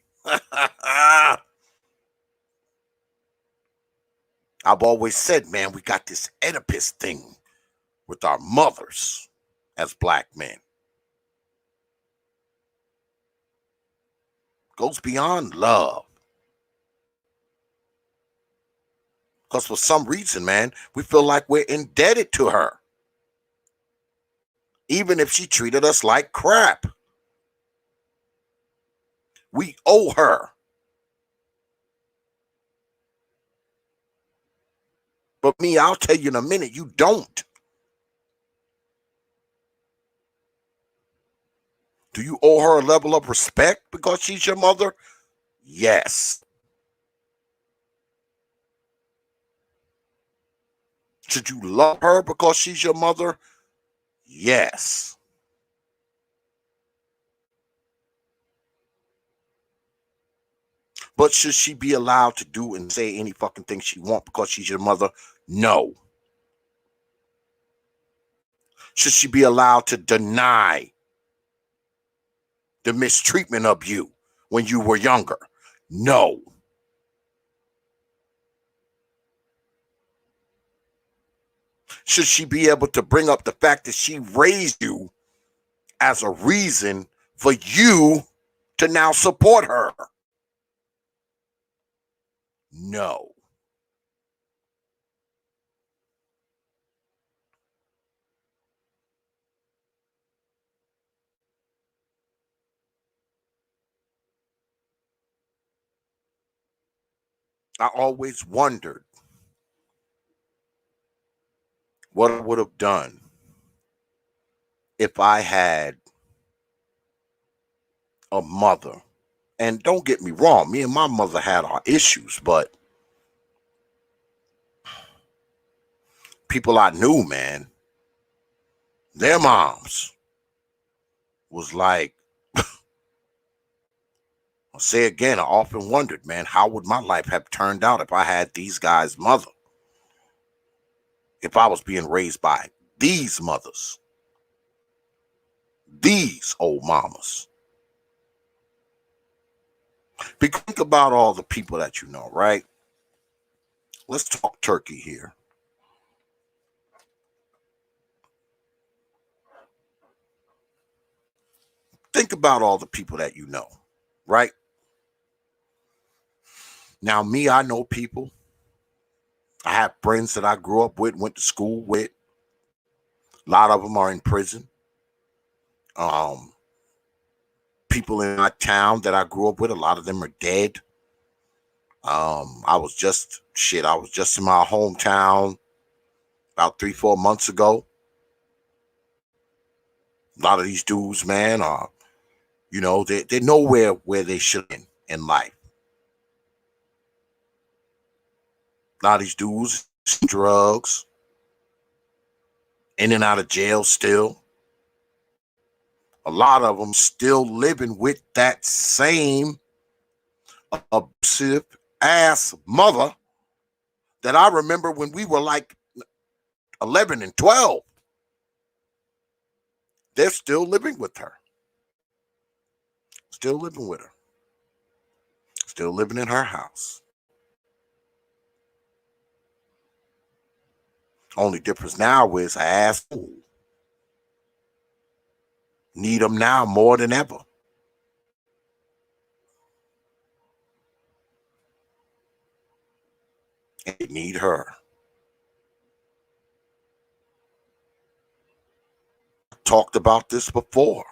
I've always said, man, we got this Oedipus thing with our mothers as black men. Goes beyond love. Because for some reason, man, we feel like we're indebted to her. Even if she treated us like crap. We owe her. But me, I'll tell you in a minute, you don't. Do you owe her a level of respect because she's your mother? Yes. Should you love her because she's your mother? Yes. But should she be allowed to do and say any fucking thing she wants because she's your mother? No. Should she be allowed to deny the mistreatment of you when you were younger? No. Should she be able to bring up the fact that she raised you as a reason for you to now support her? No. I always wondered what I would have done if I had a mother. And don't get me wrong, me and my mother had our issues, but people I knew, man, their moms was like, I'll say again, I often wondered, man, how would my life have turned out if I had these guys' mother? If I was being raised by these mothers, these old mamas. Think about all the people that you know, right? Let's talk turkey here. Think about all the people that you know, right? Now, me, I know people. I have friends that I grew up with, went to school with. A lot of them are in prison. Um, People in my town that I grew up with, a lot of them are dead. I was just in my hometown about 3-4 months ago. A lot of these dudes, man, are, they're nowhere where they should be in life. A lot of these dudes, drugs, in and out of jail still. A lot of them still living with that same abusive ass mother that I remember when we were like 11 and 12. They're still living with her. Still living with her. Still living in her house. Only difference now is I ask, need them now more than ever. And they need her. I talked about this before.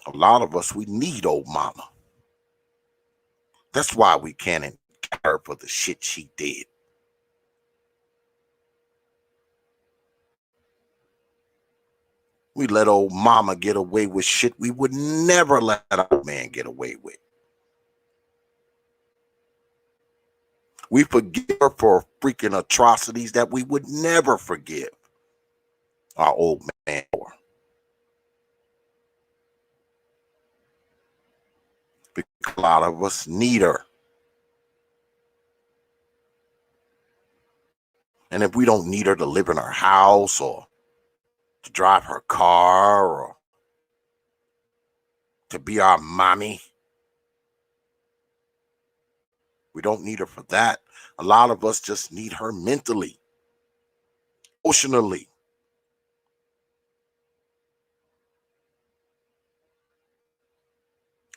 A lot of us, we need old mama. That's why we can't encourage her for the shit she did. We let old mama get away with shit we would never let our man get away with. We forgive her for freaking atrocities that we would never forgive our old man for. Because a lot of us need her. And if we don't need her to live in our house or to drive her car or to be our mommy, we don't need her for that. A lot of us just need her mentally, emotionally.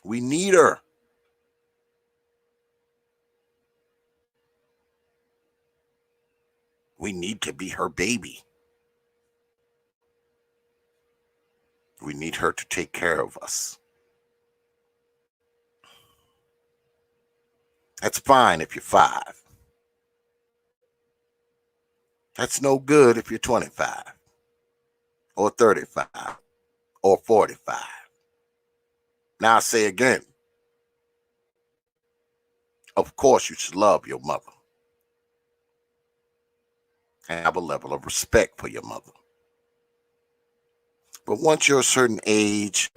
We need her. We need to be her baby. We need her to take care of us. That's fine if you're 5. That's no good if you're 25 or 35 or 45. Now I say again, of course you should love your mother and have a level of respect for your mother. But once you're a certain age,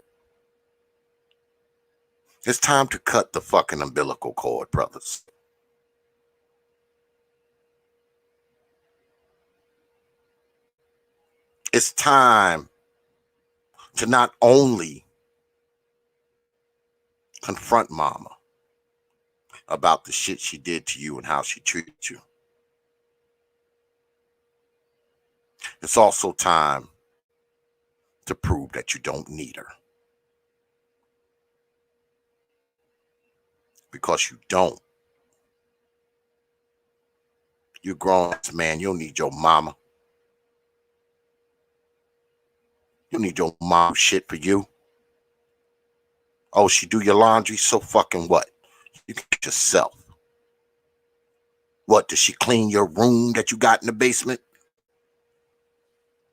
it's time to cut the fucking umbilical cord, brothers. It's time to not only confront mama about the shit she did to you and how she treated you. It's also time to prove that you don't need her. Because you don't. You're grown, man. You don't need your mama. You need your mom shit for you. Oh, she do your laundry? So fucking what? You can get yourself. What, does she clean your room that you got in the basement?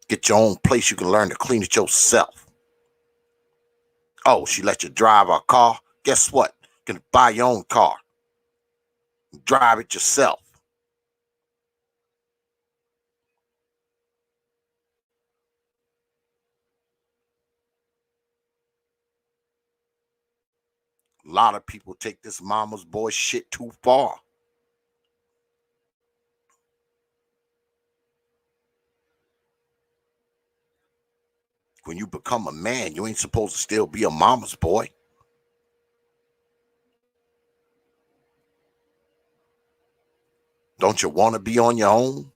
Get your own place. You can learn to clean it yourself. Oh, she let you drive her car? Guess what? You can buy your own car. Drive it yourself. A lot of people take this mama's boy shit too far. When you become a man, you ain't supposed to still be a mama's boy. Don't you want to be on your own?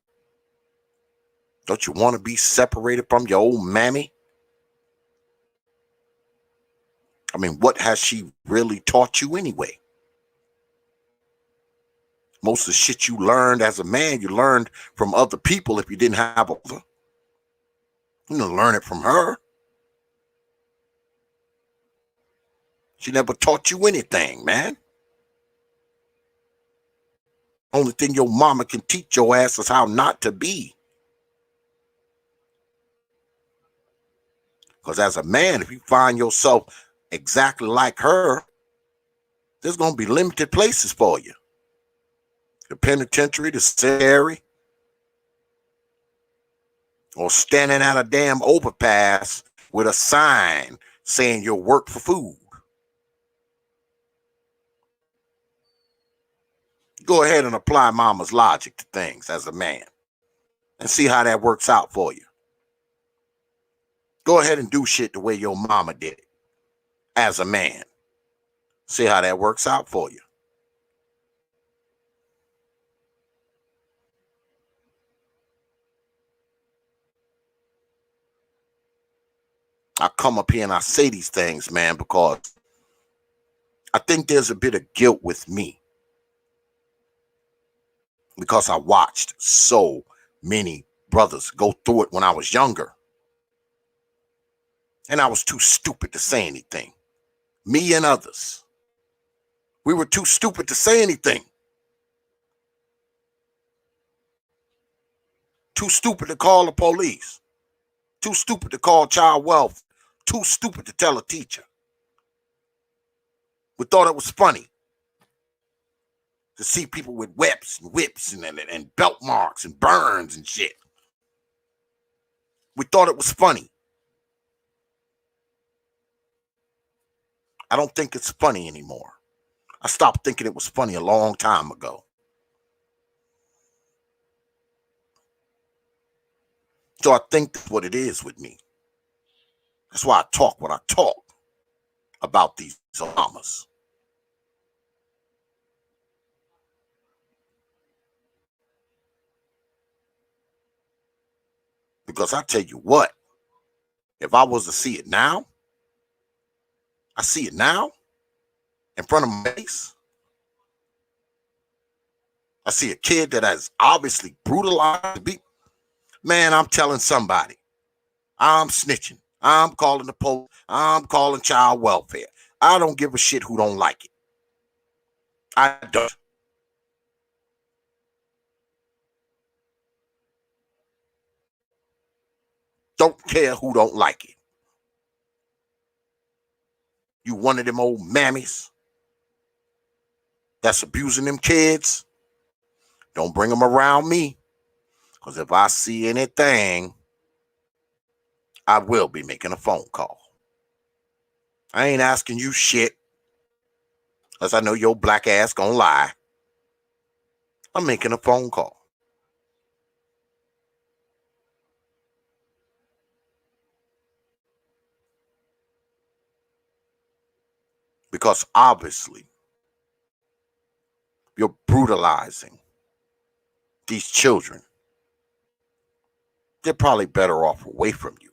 Don't you want to be separated from your old mammy? I mean, what has she really taught you anyway? Most of the shit you learned as a man, you learned from other people if you didn't have a mother. You didn't learn it from her. She never taught you anything, man. Only thing your mama can teach your ass is how not to be. Because as a man, if you find yourself exactly like her, there's going to be limited places for you. The penitentiary, the cemetery, or standing at a damn overpass with a sign saying you'll work for food. Go ahead and apply mama's logic to things as a man and see how that works out for you. Go ahead and do shit the way your mama did it as a man. See how that works out for you. I come up here and I say these things, man, because I think there's a bit of guilt with me. Because I watched so many brothers go through it when I was younger. And I was too stupid to say anything. Me and others. We were too stupid to say anything. Too stupid to call the police. Too stupid to call child welfare. Too stupid to tell a teacher. We thought it was funny to see people with whips and belt marks and burns and shit. We thought it was funny. I don't think it's funny anymore. I stopped thinking it was funny a long time ago. So I think that's what it is with me. That's why I talk what I talk about these Ole MaMas. Because I tell you what, if I was to see it now, I see it now in front of my face. I see a kid that has obviously brutalized people. Man, I'm telling somebody. I'm snitching. I'm calling the police. I'm calling child welfare. I don't give a shit who don't like it. I don't. Don't care who don't like it. You one of them old mammies that's abusing them kids, don't bring them around me. Because if I see anything, I will be making a phone call. I ain't asking you shit, because I know your black ass gonna lie. I'm making a phone call. Because obviously, you're brutalizing these children. They're probably better off away from you.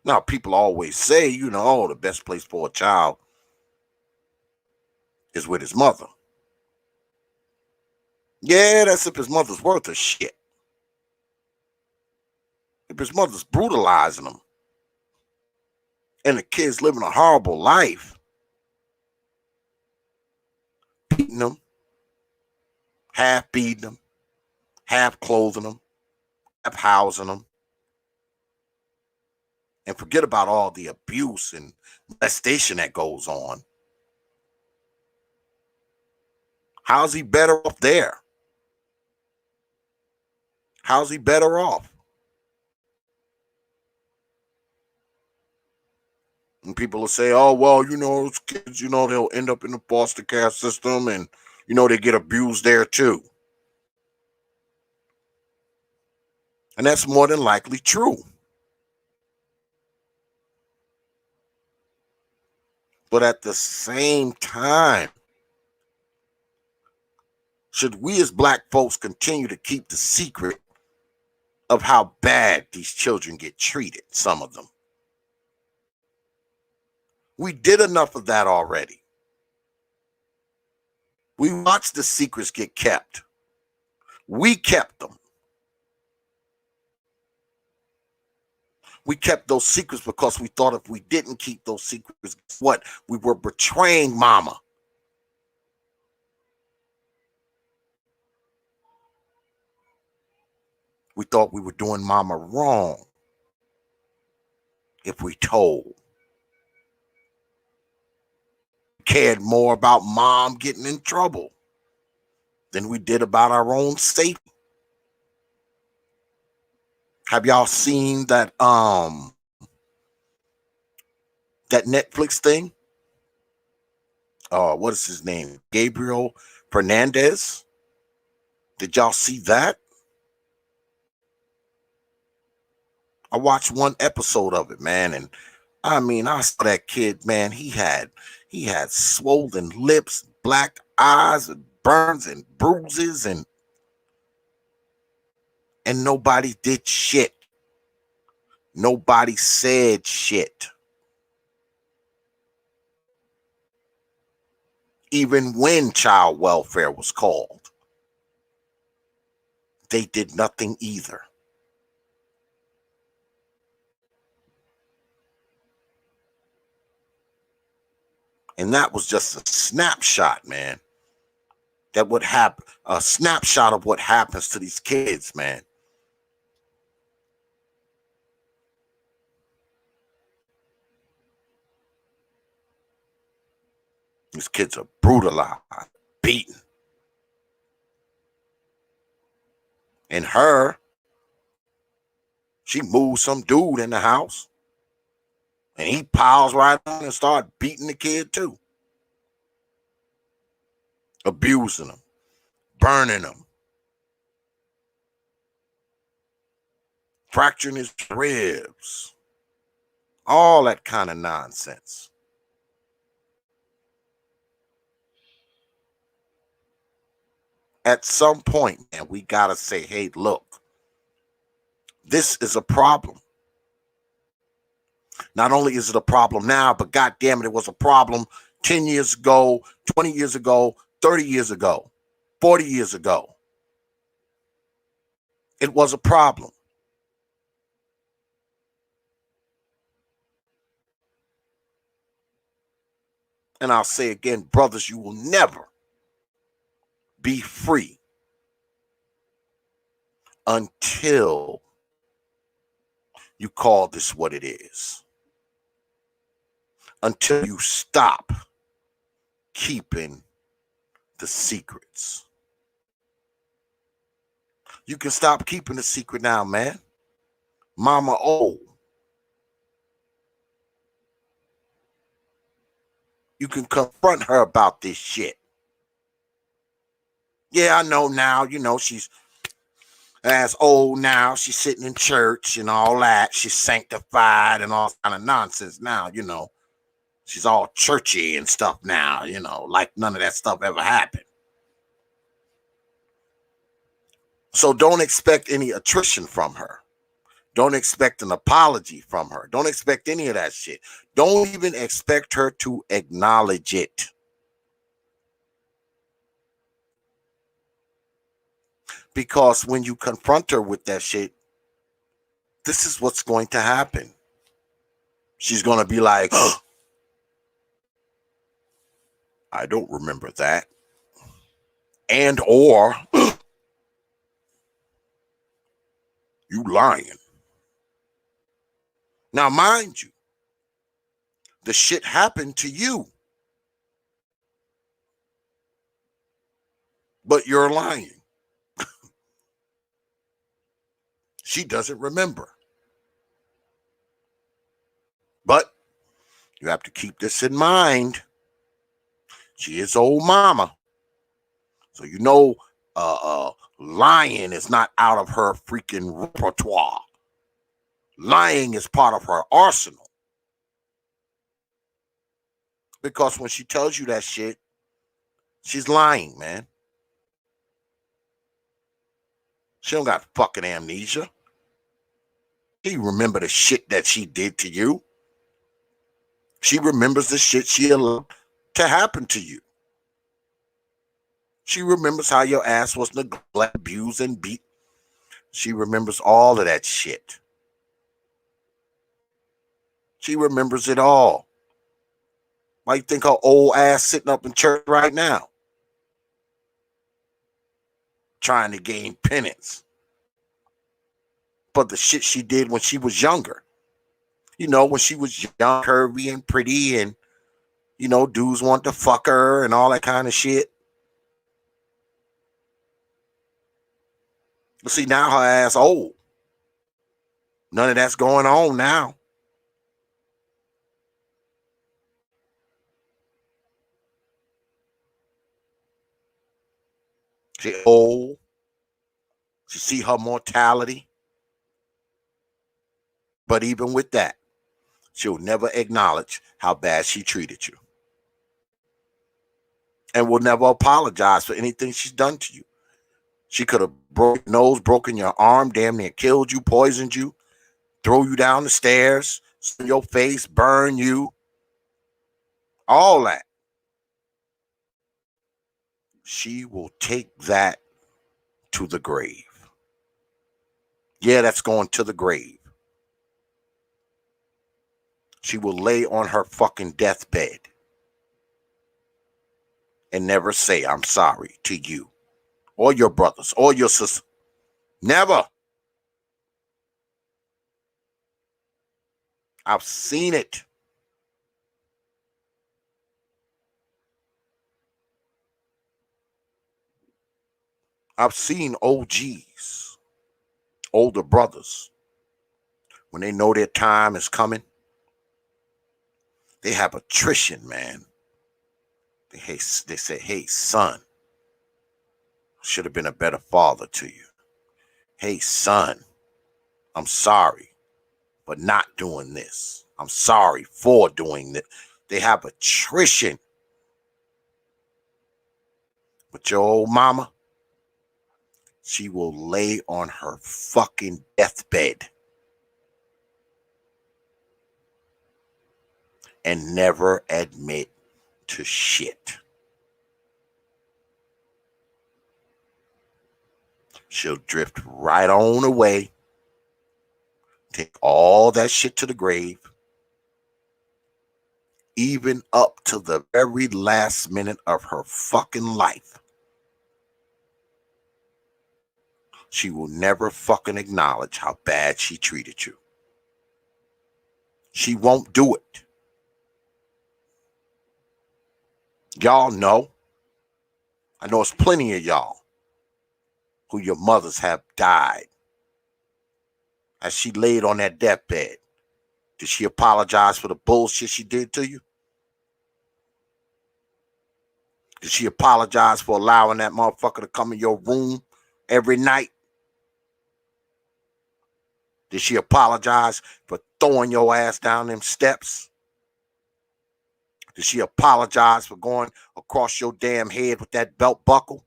Now, people always say, oh, the best place for a child is with his mother. Yeah, that's if his mother's worth of shit. If his mother's brutalizing him and the kid's living a horrible life, beating them, half beating them, half clothing them, half housing them, and forget about all the abuse and molestation that goes on. How's he better off there? How's he better off? And people will say, oh, well, those kids, they'll end up in the foster care system and, they get abused there too. And that's more than likely true. But at the same time, should we as black folks continue to keep the secret of how bad these children get treated, some of them? We did enough of that already. We watched the secrets get kept. We kept them. We kept those secrets because we thought if we didn't keep those secrets, what? We were betraying mama. We thought we were doing mama wrong if we told. We cared more about mom getting in trouble than we did about our own safety. Have y'all seen that Netflix thing? What is his name? Gabriel Fernandez. Did y'all see that? I watched one episode of it, man, and I saw that kid, man. He had swollen lips, black eyes, and burns and bruises, and nobody did shit. Nobody said shit. Even when child welfare was called, they did nothing either. And that was just a snapshot, man. That would happen, a snapshot of what happens to these kids, man. These kids are brutalized, beaten. And she moves some dude in the house, and he piles right on and starts beating the kid too. Abusing him, burning him, fracturing his ribs, all that kind of nonsense. At some point, man, we got to say, hey, look, this is a problem. Not only is it a problem now, but goddamn it was a problem 10 years ago, 20 years ago, 30 years ago, 40 years ago. It was a problem. And I'll say again, brothers, you will never be free until you call this what it is. Until you stop keeping the secrets. You can stop keeping the secret now, man. Mama O. You can confront her about this shit. Yeah, I know now, she's as old now. She's sitting in church and all that. She's sanctified and all kind of nonsense now, She's all churchy and stuff now, like none of that stuff ever happened. So don't expect any attrition from her. Don't expect an apology from her. Don't expect any of that shit. Don't even expect her to acknowledge it. Because when you confront her with that shit, this is what's going to happen. She's going to be like, oh, I don't remember that. And or, you lying. Now, mind you, the shit happened to you. But you're lying. She doesn't remember. But you have to keep this in mind. She is old mama. So lying is not out of her freaking repertoire. Lying is part of her arsenal. Because when she tells you that shit, she's lying, man. She don't got fucking amnesia. She remember the shit that she did to you. She remembers the shit she allowed to happen to you. She remembers how your ass was neglected, abused, and beat. She remembers all of that shit. She remembers it all. Why you think her old ass sitting up in church right now? Trying to gain penance for the shit she did when she was younger. When she was young, curvy, and pretty, and, dudes want to fuck her and all that kind of shit. But see, now her ass old. None of that's going on now. She old. She see her mortality. But even with that, she'll never acknowledge how bad she treated you. And will never apologize for anything she's done to you. She could have broken your nose, broken your arm, damn near killed you, poisoned you, throw you down the stairs, in your face, burn you. All that. She will take that to the grave. Yeah, that's going to the grave. She will lay on her fucking deathbed and never say, I'm sorry to you or your brothers or your sisters. Never. I've seen it. I've seen OGs, older brothers, when they know their time is coming, they have attrition, man. They say, hey, son, should have been a better father to you. Hey, son, I'm sorry for not doing this. I'm sorry for doing this. They have attrition. But your old mama, she will lay on her fucking deathbed and never admit to shit. She'll drift right on away, take all that shit to the grave, even up to the very last minute of her fucking life. She will never fucking acknowledge how bad she treated you. She won't do it. Y'all know. I know it's plenty of y'all who your mothers have died. As she laid on that deathbed, did she apologize for the bullshit she did to you? Did she apologize for allowing that motherfucker to come in your room every night? Did she apologize for throwing your ass down them steps? Did she apologize for going across your damn head with that belt buckle?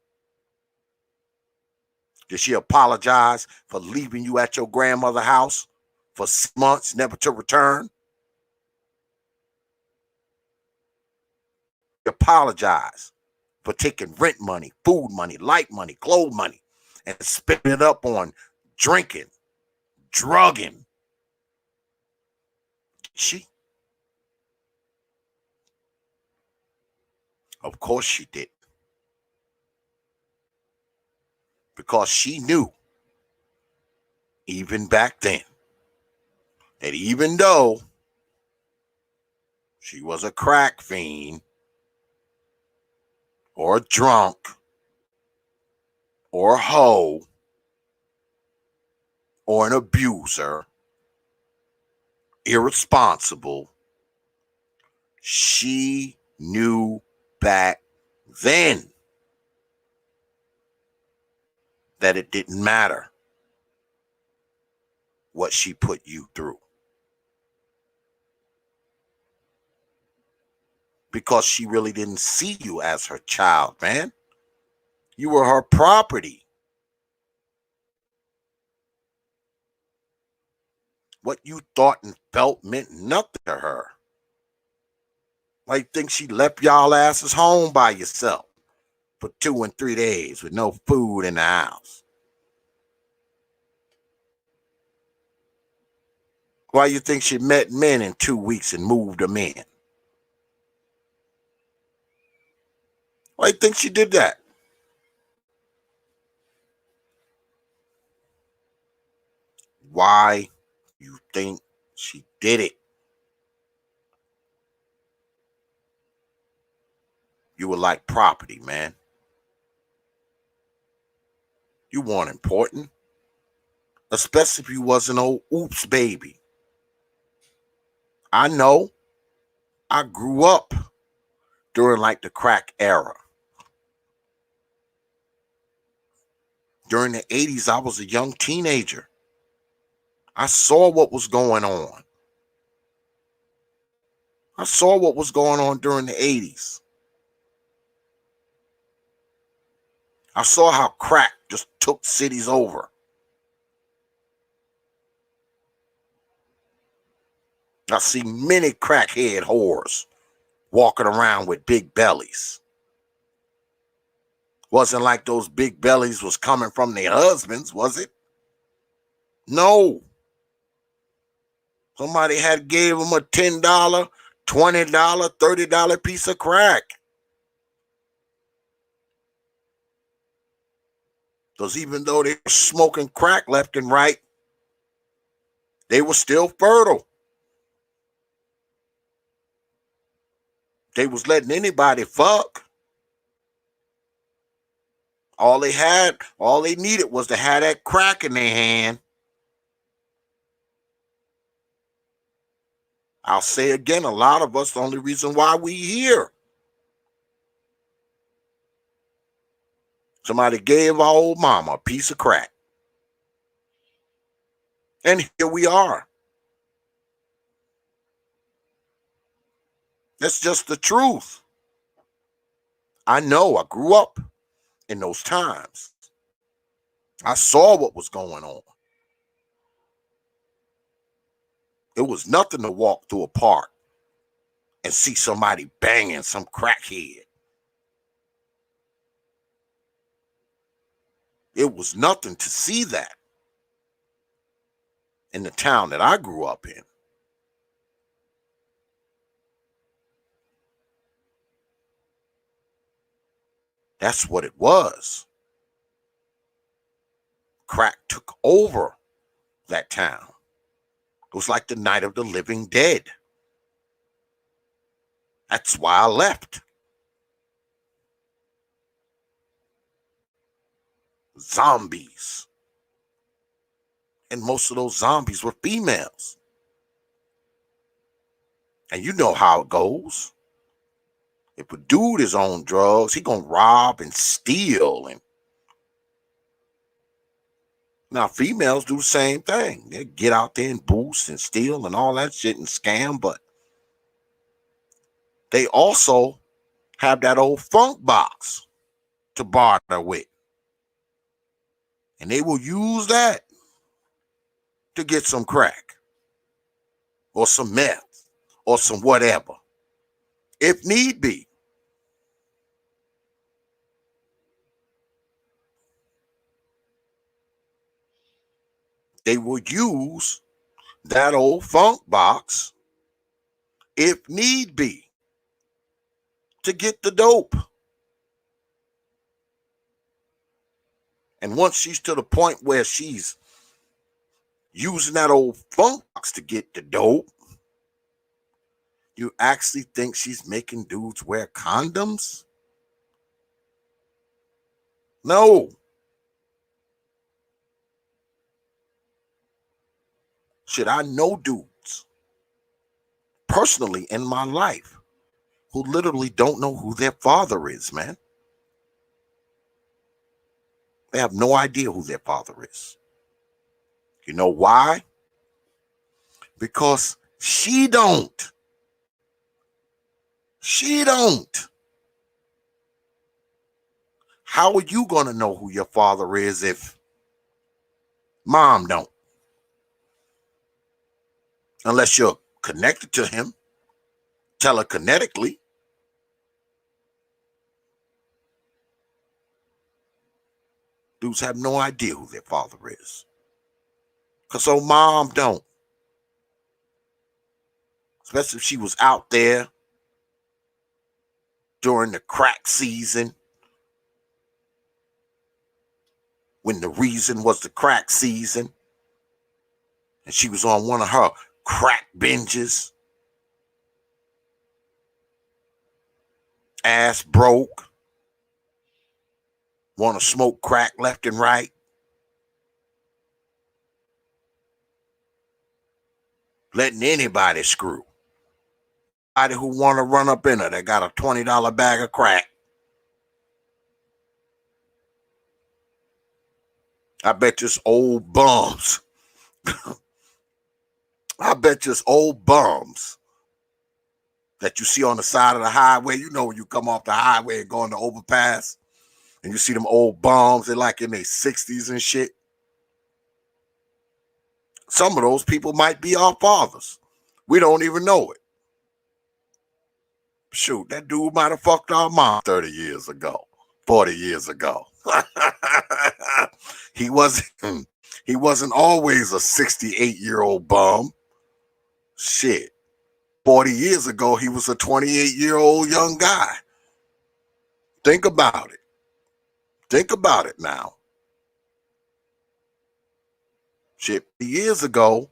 Did she apologize for leaving you at your grandmother's house for 6 months, never to return? Apologize for taking rent money, food money, light money, clothes money, and spending it up on drinking, drugging. She? Of course she did. Because she knew, even back then, that even though she was a crack fiend, or a drunk, or a hoe, or an abuser, irresponsible, she knew back then that it didn't matter what she put you through. Because she really didn't see you as her child, man. You were her property. What you thought and felt meant nothing to her. Why you think she left y'all asses home by yourself for 2 and 3 days with no food in the house? Why you think she met men in 2 weeks and moved them in? Why you think she did that? Why you think she did it? You were like property, man. You weren't important. Especially if you was an old oops baby. I know. I grew up during like the crack era. During the 80s, I was a young teenager. I saw what was going on. I saw what was going on during the 80s. I saw how crack just took cities over. I see many crackhead whores walking around with big bellies. Wasn't like those big bellies was coming from their husbands, was it? No. Somebody had gave them a $10, $20, $30 piece of crack. Because even though they were smoking crack left and right, they were still fertile. They was letting anybody fuck. All they needed was to have that crack in their hand. I'll say again, a lot of us, the only reason why we here. Somebody gave our old mama a piece of crack. And here we are. That's just the truth. I know I grew up in those times. I saw what was going on. It was nothing to walk through a park and see somebody banging some crackhead. It was nothing to see that in the town that I grew up in. That's what it was. Crack took over that town. It was like the night of the living dead. That's why I left. Zombies. And most of those zombies were females. And you know how it goes. If a dude is on drugs, he gonna rob and steal. And now females do the same thing. They get out there and boost and steal and all that shit and scam, but they also have that old funk box to barter with. And they will use that to get some crack or some meth or some whatever, if need be. They will use that old funk box, if need be, to get the dope. And once she's to the point where she's using that old funk box to get the dope, you actually think she's making dudes wear condoms? No. Shit, I know dudes personally in my life who literally don't know who their father is, man. They have no idea who their father is. You know why? Because she don't. She don't. How are you going to know who your father is if mom don't? Unless you're connected to him telekinetically. Dudes have no idea who their father is. Because old mom don't. Especially if she was out there during the crack season, when the reason was the crack season, and she was on one of her crack binges, ass broke, want to smoke crack left and right, letting anybody screw. Anybody who want to run up in her that got a $20 bag of crack. I bet just old bums. I bet just old bums that you see on the side of the highway. You know when you come off the highway and go on the overpass and you see them old bums, they're like in their 60s and shit. Some of those people might be our fathers. We don't even know it. Shoot, that dude might have fucked our mom 30 years ago, 40 years ago. He wasn't always a 68-year-old bum. Shit. 40 years ago, he was a 28-year-old young guy. Think about it. Think about it now. Shit, years ago,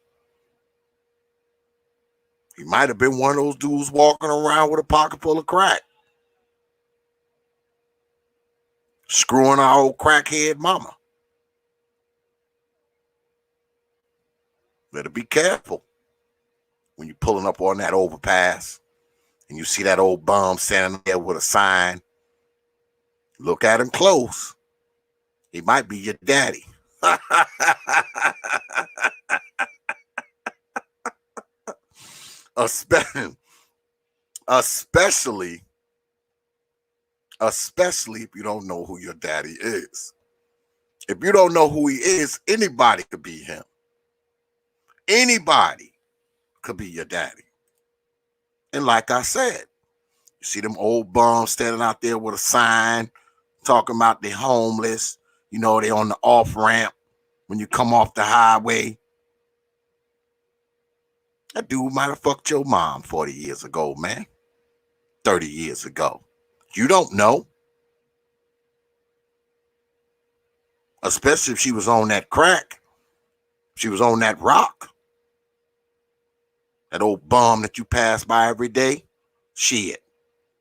he might have been one of those dudes walking around with a pocket full of crack, screwing our old crackhead mama. Better be careful when you're pulling up on that overpass and you see that old bum standing there with a sign. Look at him close. He might be your daddy. Especially if you don't know who your daddy is. If you don't know who he is, anybody could be him. Anybody could be your daddy. And like I said, you see them old bums standing out there with a sign talking about they homeless, You know, they on the off ramp when you come off the highway. That dude might have fucked your mom 40 years ago, man. 30 years ago. You don't know. Especially if she was on that crack. She was on that rock. That old bum that you pass by every day. Shit.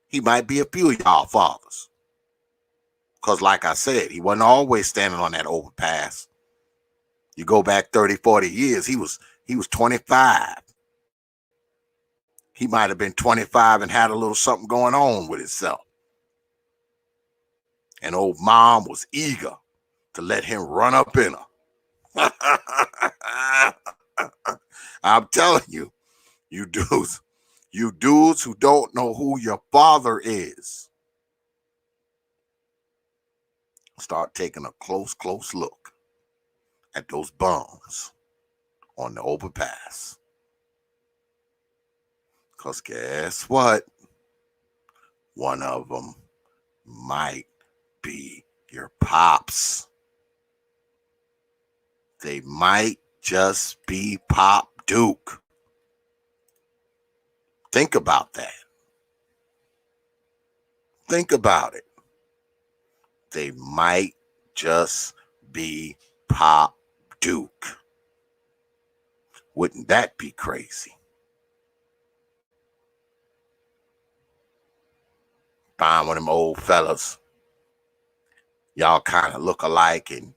He might be a few of y'all fathers. Because like I said, he wasn't always standing on that overpass. You go back 30, 40 years, he was 25. He might have been 25 and had a little something going on with himself. And old mom was eager to let him run up in her. I'm telling you, you dudes who don't know who your father is, start taking a close look at those bums on the overpass. Because guess what? One of them might be your pops. They might just be Pop Duke. Think about that. Think about it. They might just be Pop Duke. Wouldn't that be crazy? Find one of them old fellas. Y'all kind of look alike and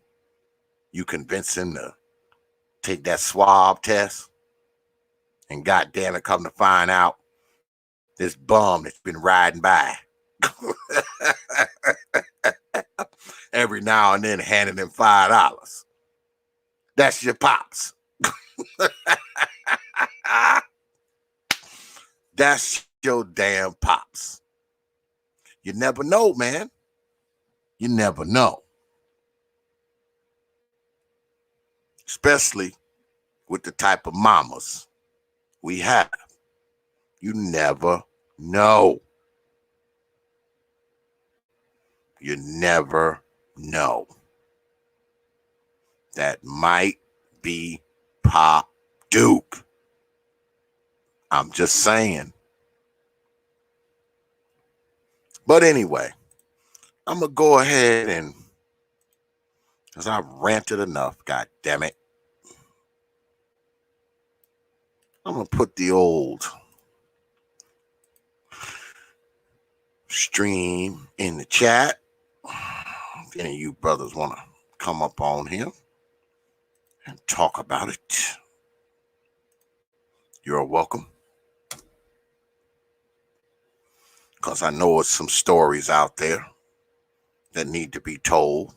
you convince him to take that swab test. And goddamn it, come to find out, this bum that's been riding by every now and then handing him $5. That's your pops. That's your damn pops. You never know, man. You never know. Especially with the type of mamas we have. You never know. You never know. That might be Pop Duke. I'm just saying. But anyway, I'm going to go ahead and, because I've ranted enough, god damn it, I'm going to put the old stream in the chat. If any of you brothers want to come up on here and talk about it, you're welcome. Because I know it's some stories out there that need to be told.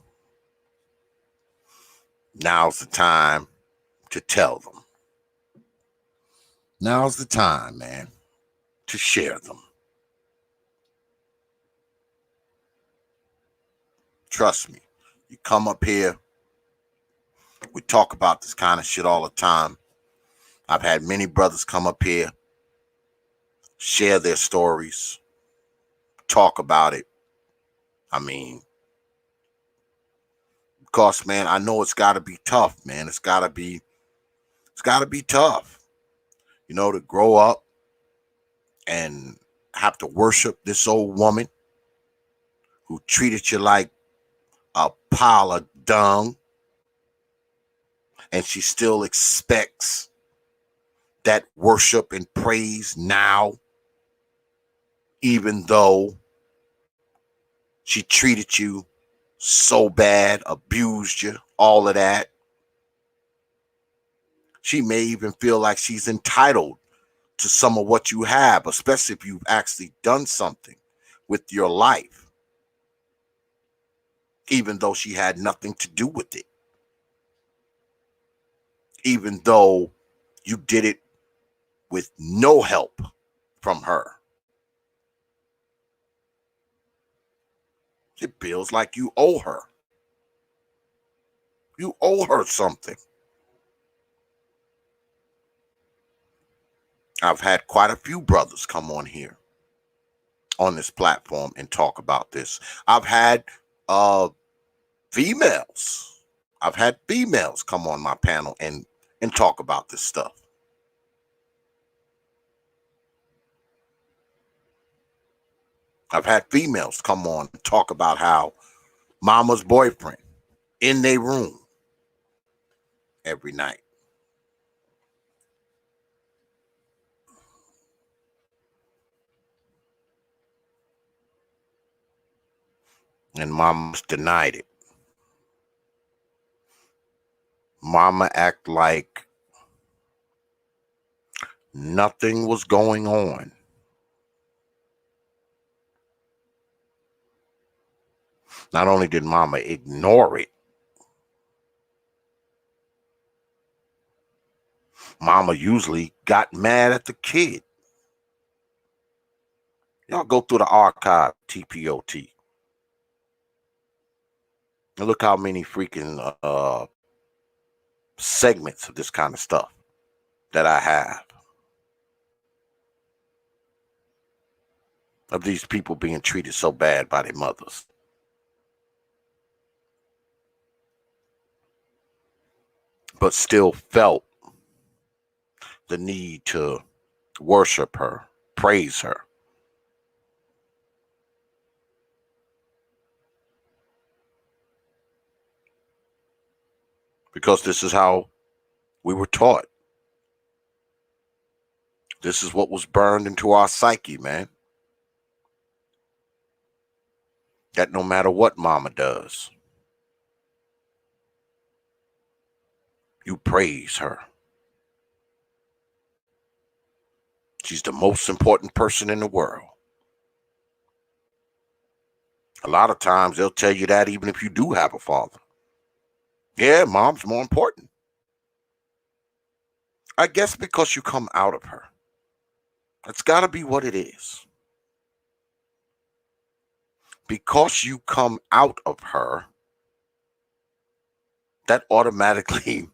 Now's the time to tell them. Now's the time, man, to share them. Trust me, you come up here, we talk about this kind of shit all the time. I've had many brothers come up here, share their stories, talk about it. I mean, because, man, I know it's got to be tough, man. It's got to be tough, you know, to grow up and have to worship this old woman who treated you like a pile of dung, and she still expects that worship and praise now, even though she treated you so bad, abused you, all of that. She may even feel like she's entitled to some of what you have, especially if you've actually done something with your life, even though she had nothing to do with it. Even though you did it with no help from her. It feels like you owe her. You owe her something. I've had quite a few brothers come on here on this platform and talk about this. I've had females. I've had females come on my panel and talk about this stuff. I've had females come on and talk about how mama's boyfriend in their room every night. And mama's denied it. Mama act like nothing was going on. Not only did mama ignore it, mama usually got mad at the kid. Y'all go through the archive, T.P.O.T. and look how many freaking segments of this kind of stuff that I have. Of these people being treated so bad by their mothers. But still felt the need to worship her, praise her. Because this is how we were taught. This is what was burned into our psyche, man. That no matter what mama does, you praise her. She's the most important person in the world. A lot of times they'll tell you that even if you do have a father. Yeah, mom's more important. I guess because you come out of her. It's got to be what it is. Because you come out of her, that automatically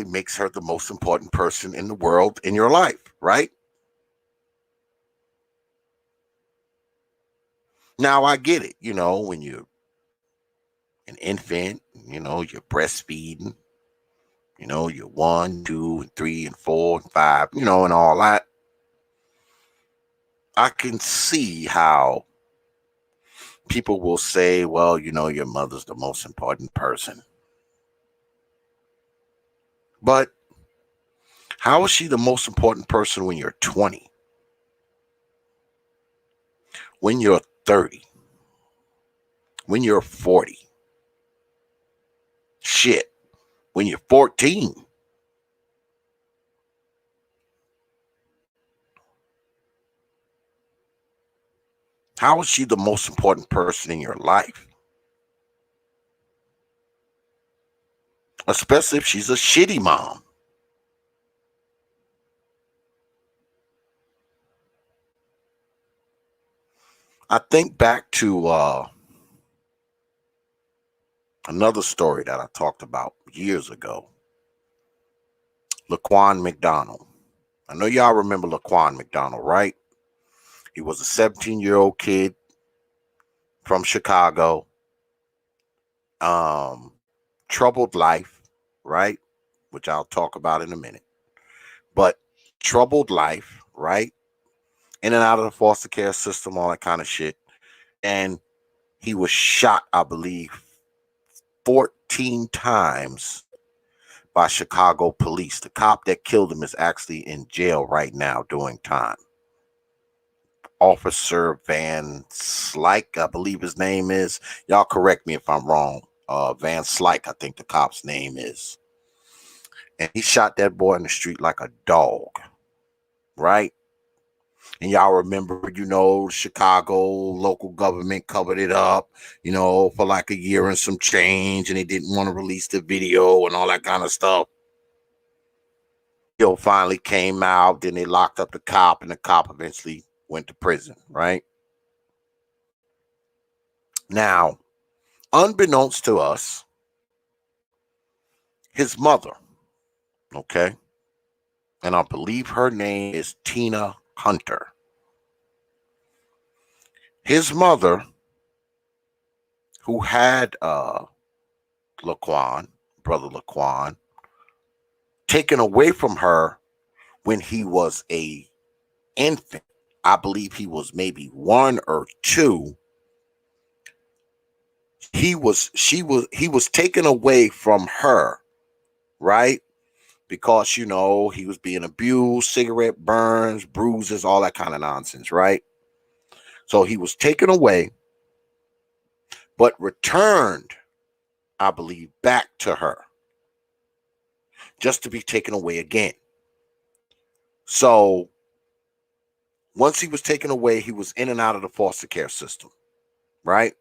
makes her the most important person in the world in your life, right? Now I get it, when you're an infant, you're breastfeeding, you're 1, 2, and 3, and 4, and 5, and all that. I can see how people will say, well, your mother's the most important person. But how is she the most important person when you're 20? When you're 30? When you're 40? Shit, when you're 14? How is she the most important person in your life? Especially if she's a shitty mom. I think back to another story that I talked about years ago. Laquan McDonald. I know y'all remember Laquan McDonald, right? He was a 17-year-old kid from Chicago. Troubled life, right? Which I'll talk about in a minute. But troubled life, right? In and out of the foster care system, all that kind of shit. And he was shot, I believe, 14 times by Chicago police. The cop that killed him is actually in jail right now doing time. Officer Van Slyke, I believe his name is. Y'all correct me if I'm wrong. Van Slyke, I think the cop's name is. And he shot that boy in the street like a dog, right? And y'all remember, Chicago local government covered it up, for like a year and some change, and they didn't want to release the video and all that kind of stuff. Video finally came out, then they locked up the cop, and the cop eventually went to prison, right? Now, unbeknownst to us, his mother, okay, and I believe her name is Tina Hunter. His mother who had Laquan, brother Laquan, taken away from her when he was a infant. I believe he was maybe 1 or 2. He was taken away from her, right? Because he was being abused, cigarette burns, bruises, all that kind of nonsense, right? So he was taken away, but returned, I believe, back to her, just to be taken away again. So once he was taken away, he was in and out of the foster care system, right?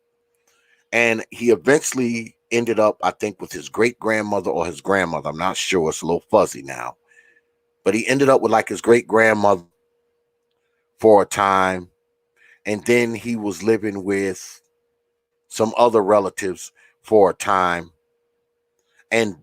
And he eventually ended up, I think, with his great grandmother or his grandmother. I'm not sure. It's a little fuzzy now. But he ended up with like his great grandmother for a time. And then he was living with some other relatives for a time. And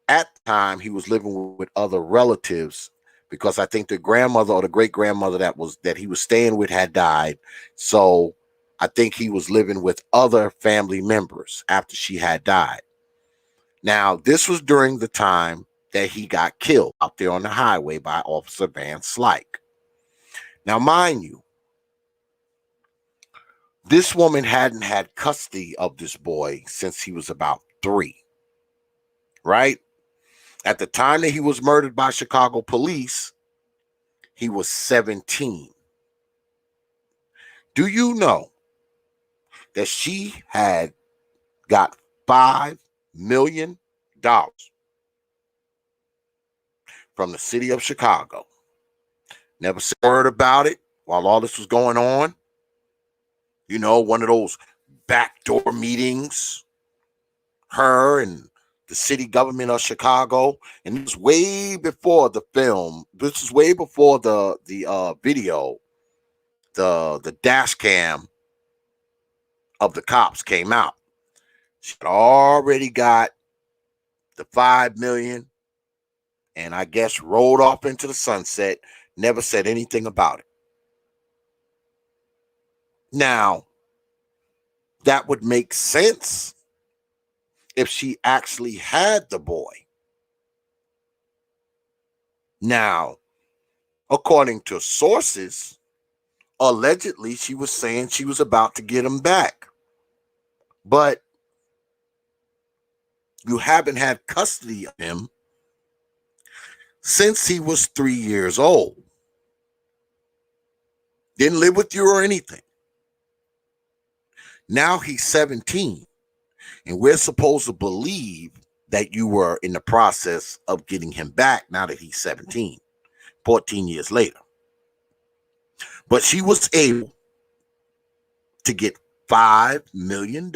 at the time, he was living with other relatives because I think the grandmother or the great grandmother that he was staying with had died. So I think he was living with other family members after she had died. Now, this was during the time that he got killed out there on the highway by Officer Van Slyke. Now, mind you, this woman hadn't had custody of this boy since he was about 3, right? At the time that he was murdered by Chicago police, he was 17. Do you know that she had got $5 million from the city of Chicago? Never said a word about it while all this was going on. One of those backdoor meetings, her and the city government of Chicago. And this was way before the film. This is way before the video, the dash cam of the cops came out. She had already got the 5 million and I guess rolled off into the sunset, never said anything about it. Now, that would make sense if she actually had the boy. Now, according to sources, allegedly she was saying she was about to get him back. But you haven't had custody of him since he was 3 years old. Didn't live with you or anything. Now he's 17. And we're supposed to believe that you were in the process of getting him back now that he's 17, 14 years later. But she was able to get $5 million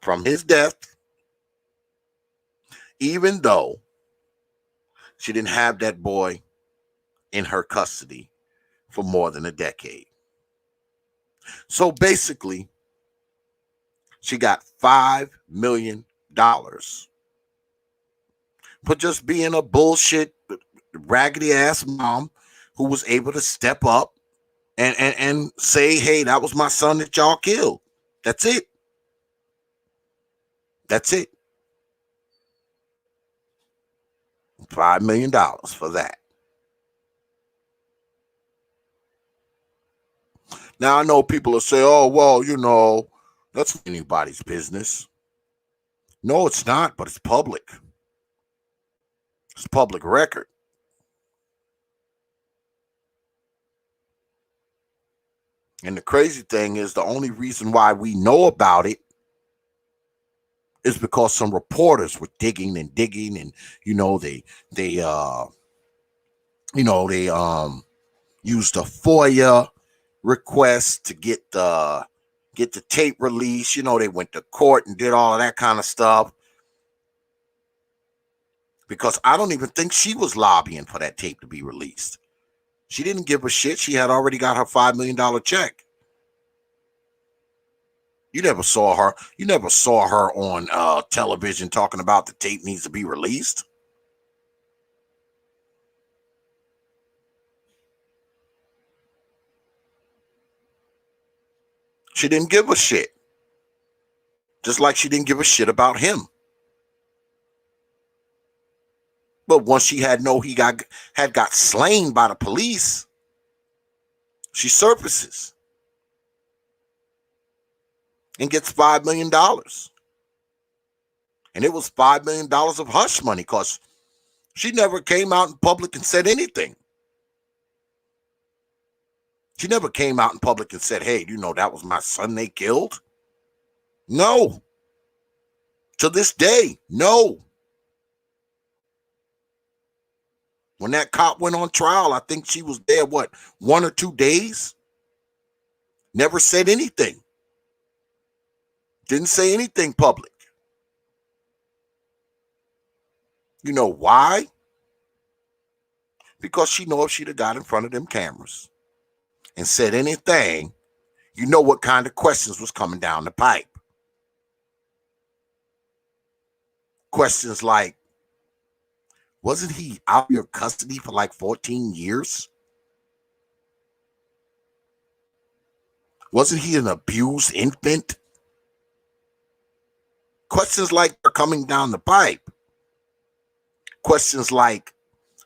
from his death, even though she didn't have that boy in her custody for more than a decade. So basically, she got $5 million for just being a bullshit, raggedy ass mom who was able to step up and say, hey, that was my son that y'all killed. That's it. That's it. $5 million for that. Now, I know people will say, oh, well, that's anybody's business. No, it's not, but it's public. It's public record. And the crazy thing is the only reason why we know about it is because some reporters were digging and they used a FOIA request to get the tape release. They went to court and did all of that kind of stuff. Because I don't even think she was lobbying for that tape to be released. She didn't give a shit. She had already got her $5 million check. You never saw her. You never saw her on television talking about the tape needs to be released. She didn't give a shit. Just like she didn't give a shit about him. But once she had got slain by the police, she surfaces and gets $5 million. And it was $5 million of hush money because she never came out in public and said anything. She never came out in public and said, hey, that was my son they killed. No. To this day, no. When that cop went on trial, I think she was there, 1 or 2 days? Never said anything. Didn't say anything public. You know why? Because she know if she'd have got in front of them cameras and said anything, you know what kind of questions was coming down the pipe. Questions like, wasn't he out of your custody for like 14 years? Wasn't he an abused infant? Questions like are coming down the pipe. Questions like,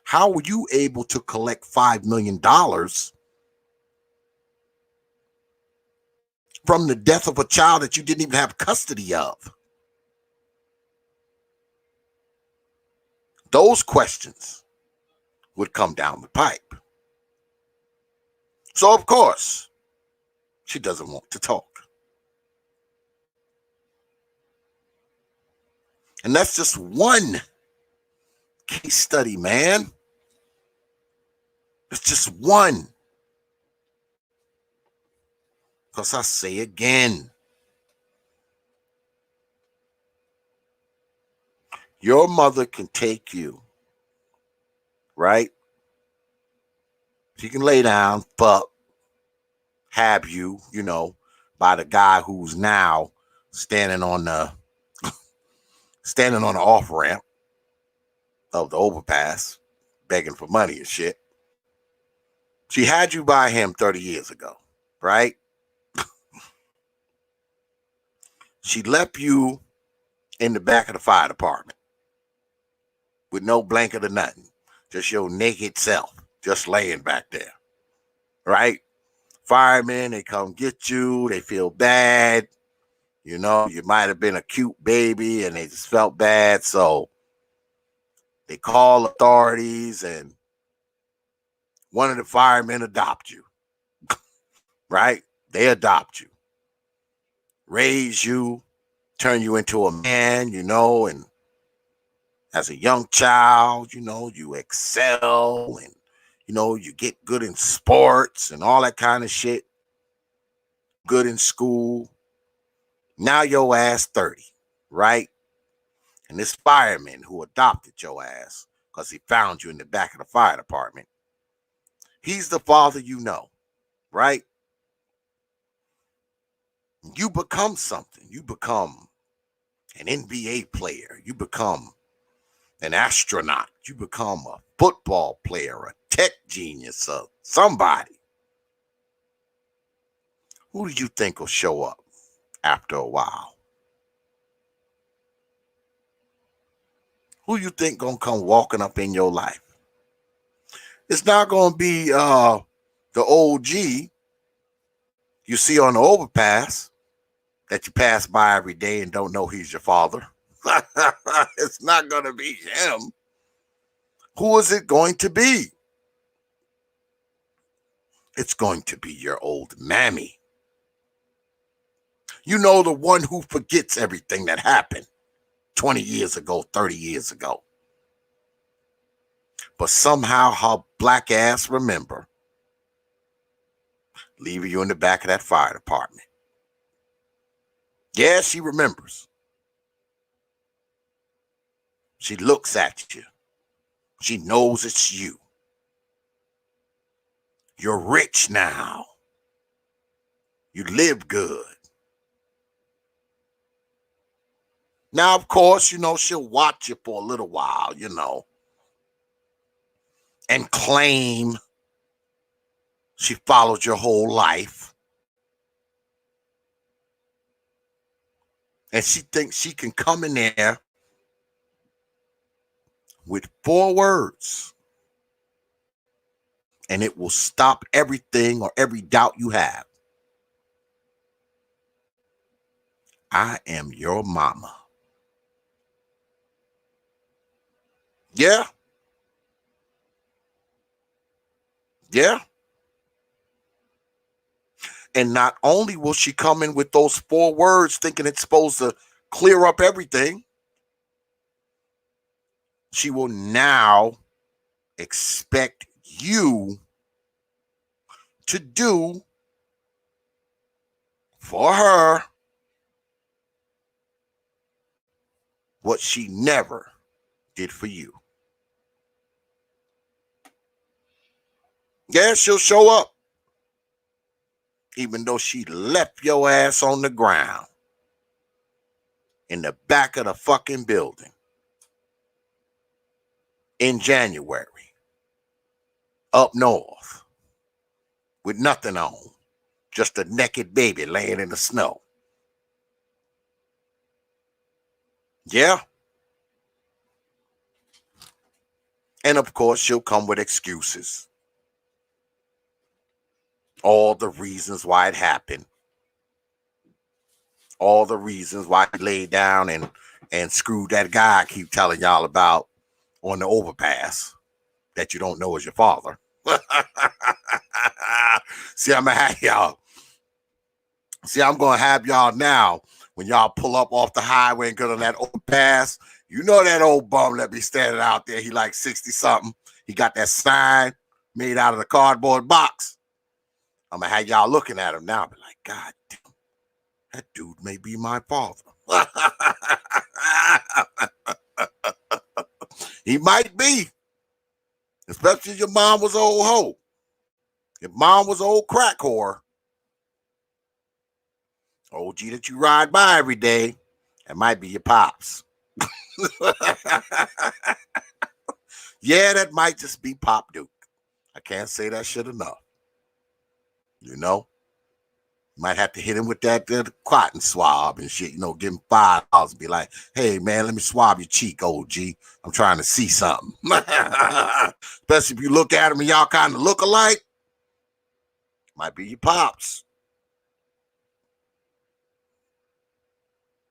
how were you able to collect $5 million from the death of a child that you didn't even have custody of? Those questions would come down the pipe. So, of course, she doesn't want to talk. And that's just one case study, man. It's just one. Because I say again, your mother can take you, right? She can lay down, fuck, have you, by the guy who's now standing on the off ramp of the overpass, begging for money and shit. She had you by him 30 years ago, right? She left you in the back of the fire department with no blanket or nothing, just your naked self, just laying back there, right? Firemen, they come get you, they feel bad. You might have been a cute baby and they just felt bad, so they call authorities and one of the firemen adopt you, right? They adopt you, raise you, turn you into a man, and as a young child, you excel and, you get good in sports and all that kind of shit, good in school. Now your ass 30, right? And this fireman who adopted your ass because he found you in the back of the fire department, he's the father right? You become something. You become an NBA player. You become an astronaut. You become a football player, a tech genius, somebody. Who do you think will show up after a while? Who you think gonna come walking up in your life? It's not gonna be the OG you see on the overpass that you pass by every day and don't know he's your father. It's not gonna be him. Who is it going to be? It's going to be your old mammy. The one who forgets everything that happened 20 years ago, 30 years ago. But somehow her black ass remember leaving you in the back of that fire department. Yeah, she remembers. She looks at you. She knows it's you. You're rich now. You live good. Now, of course, she'll watch you for a little while, and claim she followed your whole life. And she thinks she can come in there with 4 words and it will stop everything or every doubt you have. I am your mama. Yeah. Yeah. And not only will she come in with those 4 words thinking it's supposed to clear up everything, she will now expect you to do for her what she never did for you. Yeah, she'll show up, even though she left your ass on the ground in the back of the fucking building in January, up north, with nothing on, just a naked baby laying in the snow. Yeah. And of course, she'll come with excuses. All the reasons why it happened. All the reasons why he laid down and screwed that guy I keep telling y'all about on the overpass that you don't know is your father. See, I'm gonna have y'all. See, I'm gonna have y'all now when y'all pull up off the highway and get on that overpass. You know that old bum that be standing out there. He like 60 something. He got that sign made out of the cardboard box. I'm gonna have y'all looking at him now. Be like, God damn, that dude may be my father. He might be, especially if your mom was an old hoe. If mom was an old crack whore, OG that you ride by every day, that might be your pops. Yeah, that might just be Pop Duke. I can't say that shit enough. You know? Might have to hit him with that cotton swab and shit, give him $5 and be like, hey, man, let me swab your cheek, OG. I'm trying to see something. Especially if you look at him and y'all kind of look alike. Might be your pops.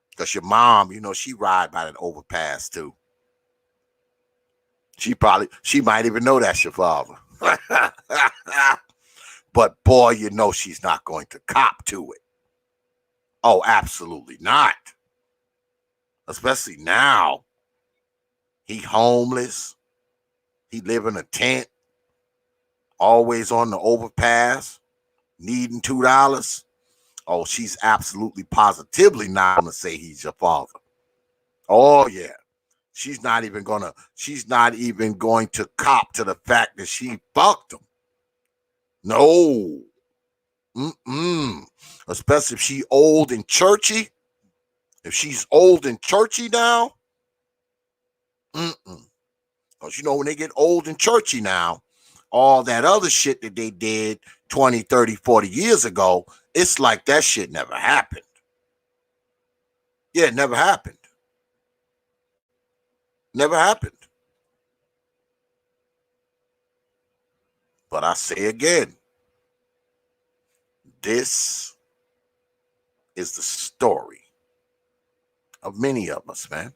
Because your mom, she ride by that overpass too. She might even know that's your father. But boy, she's not going to cop to it. Oh, absolutely not. Especially now. He homeless. He live in a tent. Always on the overpass. Needing $2. Oh, she's absolutely positively not going to say he's your father. Oh, yeah. She's not even going to cop to the fact that she fucked him. No. Especially if she old and churchy. If she's old and churchy now. Because when they get old and churchy now, all that other shit that they did 20, 30, 40 years ago, it's like that shit never happened. Yeah, it never happened. Never happened. But I say again, this is the story of many of us, man.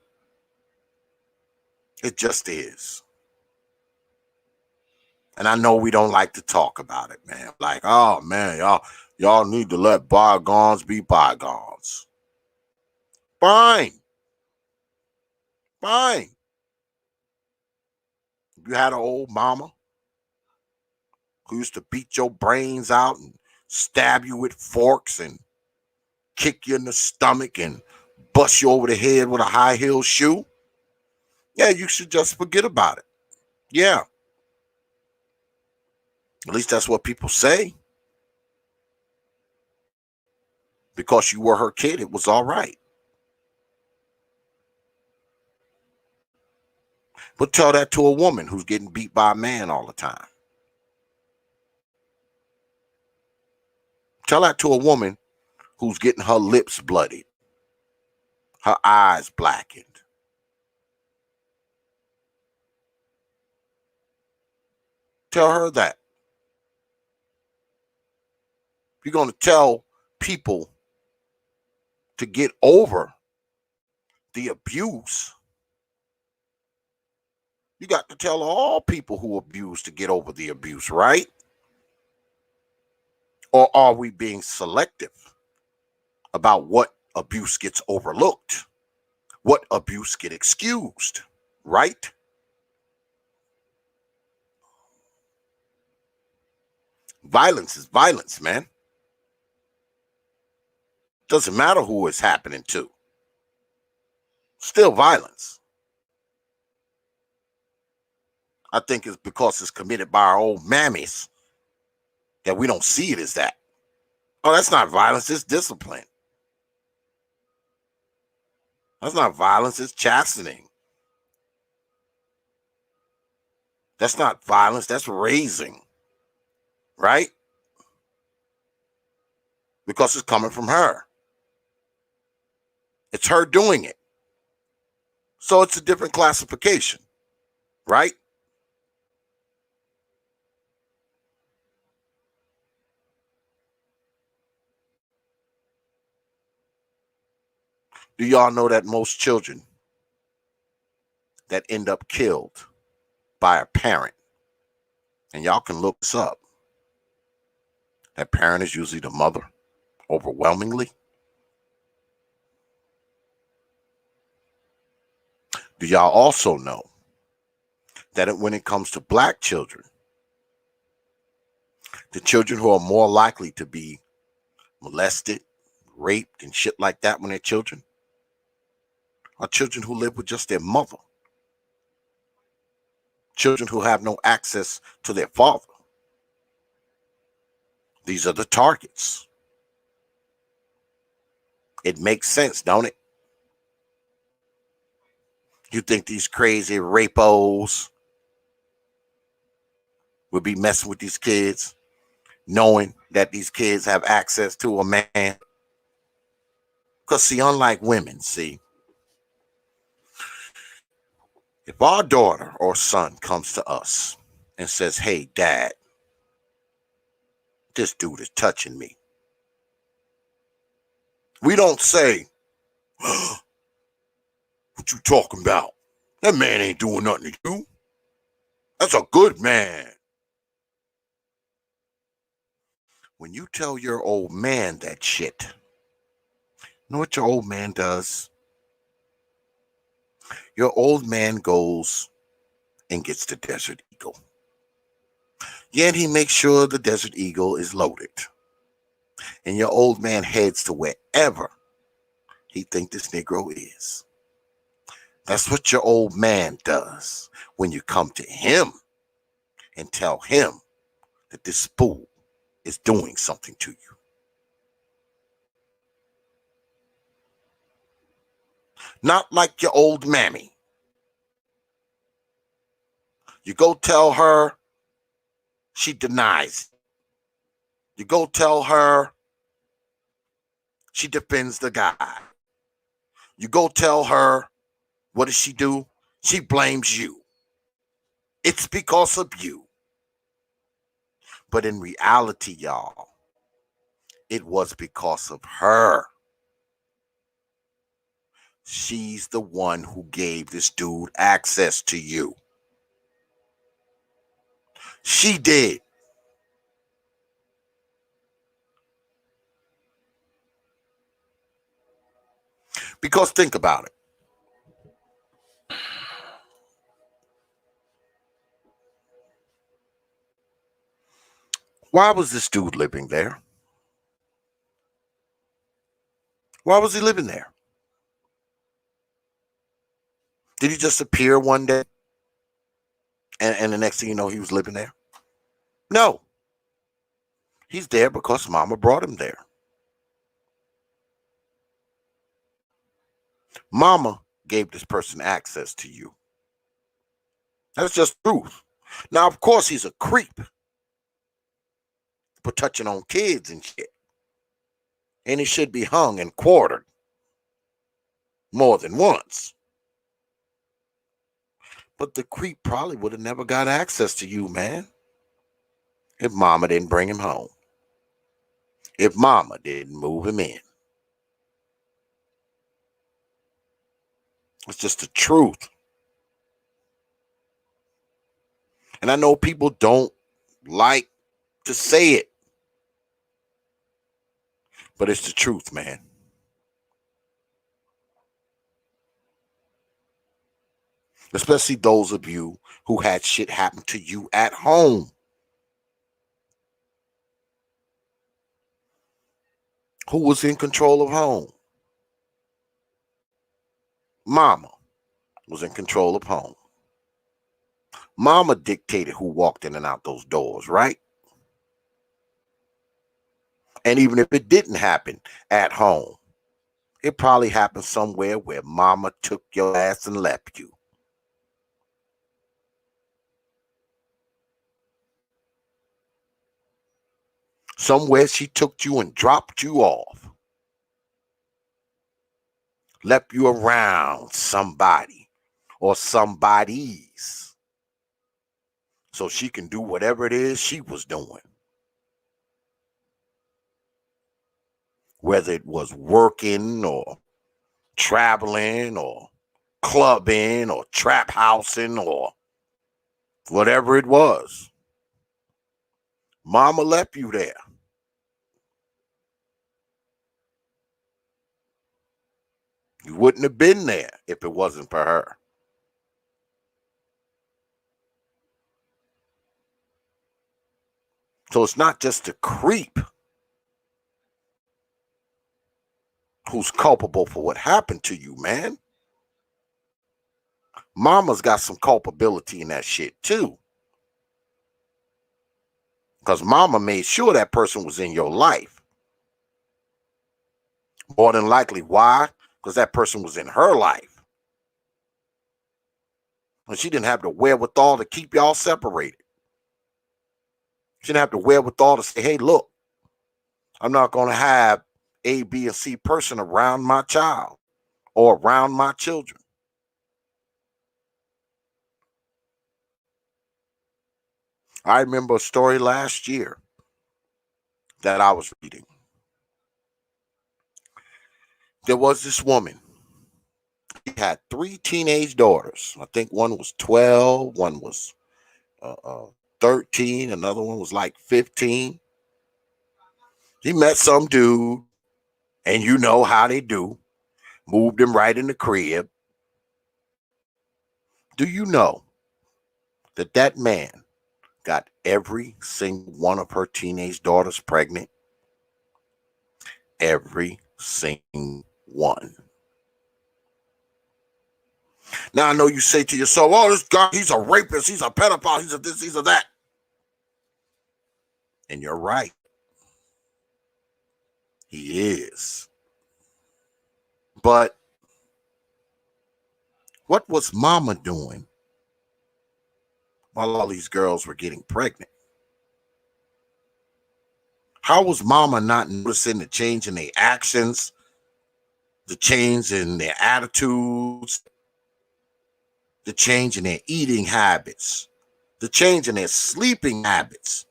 It just is. And I know we don't like to talk about it, man. Like, oh man, y'all need to let bygones be bygones. Fine. Fine. If you had an old mama who used to beat your brains out and stab you with forks and kick you in the stomach and bust you over the head with a high heel shoe, yeah, you should just forget about it. Yeah. At least that's what people say. Because you were her kid, it was all right. But tell that to a woman who's getting beat by a man all the time. Tell that to a woman who's getting her lips bloodied. Her eyes blackened. Tell her that. If you're going to tell people to get over the abuse, you got to tell all people who abuse to get over the abuse, right? Or are we being selective about what abuse gets overlooked, what abuse get excused, right? Violence is violence, man. Doesn't matter who it's happening to. Still violence. I think it's because it's committed by our old mammies that we don't see it as that. Oh, that's not violence, it's discipline. That's not violence, it's chastening. That's not violence, that's raising. Right? Because it's coming from her. It's her doing it. So it's a different classification. Right? Do y'all know that most children that end up killed by a parent, and y'all can look this up, that parent is usually the mother, overwhelmingly? Do y'all also know that when it comes to black children, the children who are more likely to be molested, raped, and shit like that when they're children are children who live with just their mother? Children who have no access to their father. These are the targets. It makes sense, don't it? You think these crazy rapos would be messing with these kids, knowing that these kids have access to a man? Because, see, unlike women, see, if our daughter or son comes to us and says, hey, dad, this dude is touching me, we don't say, what you talking about? That man ain't doing nothing to you. That's a good man. When you tell your old man that shit, you know what your old man does? Your old man goes and gets the Desert Eagle. Yet he makes sure the Desert Eagle is loaded. And your old man heads to wherever he thinks this Negro is. That's what your old man does when you come to him and tell him that this fool is doing something to you. Not like your old mammy. You go tell her, she denies. You go tell her, she defends the guy. You go tell her, what does she do? She blames you. It's because of you. But in reality, y'all, it was because of her. She's the one who gave this dude access to you. She did. Because think about it. Why was this dude living there? Why was he living there? Did he just appear one day and the next thing you know, he was living there? No. He's there because mama brought him there. Mama gave this person access to you. That's just truth. Now, of course, he's a creep for touching on kids and shit. And he should be hung and quartered. more than once. But the creep probably would have never got access to you, man, if mama didn't bring him home. If mama didn't move him in. It's just the truth. And I know people don't like to say it, but it's the truth, man. Especially those of you who had shit happen to you at home. Who was in control of home? Mama was in control of home. Mama dictated who walked in and out those doors, right? And even if it didn't happen at home, it probably happened somewhere where mama took your ass and left you. Somewhere she took you and dropped you off. Left you around somebody or somebody's so she can do whatever it is she was doing. Whether it was working or traveling or clubbing or trap housing or whatever it was. Mama left you there. You wouldn't have been there if it wasn't for her. So it's not just the creep who's culpable for what happened to you, man. Mama's got some culpability in that shit too. Because mama made sure that person was in your life. More than likely. Why? Because that person was in her life. And she didn't have the wherewithal to keep y'all separated. She didn't have the wherewithal to say, hey, look, I'm not going to have A, B, and C person around my child or around my children. I remember a story last year that I was reading. There was this woman. She had 3 teenage daughters. I think one was 12, one was 13, another one was like 15. She met some dude, and you know how they do. Moved him right in the crib. Do you know that that man got every single one of her teenage daughters pregnant? Every single one. Now, I know you say to yourself, oh, this guy, he's a rapist, he's a pedophile, he's a this, he's a that. And you're right. He is. But what was mama doing while all these girls were getting pregnant? How was mama not noticing the change in their actions, the change in their attitudes, the change in their eating habits, the change in their sleeping habits?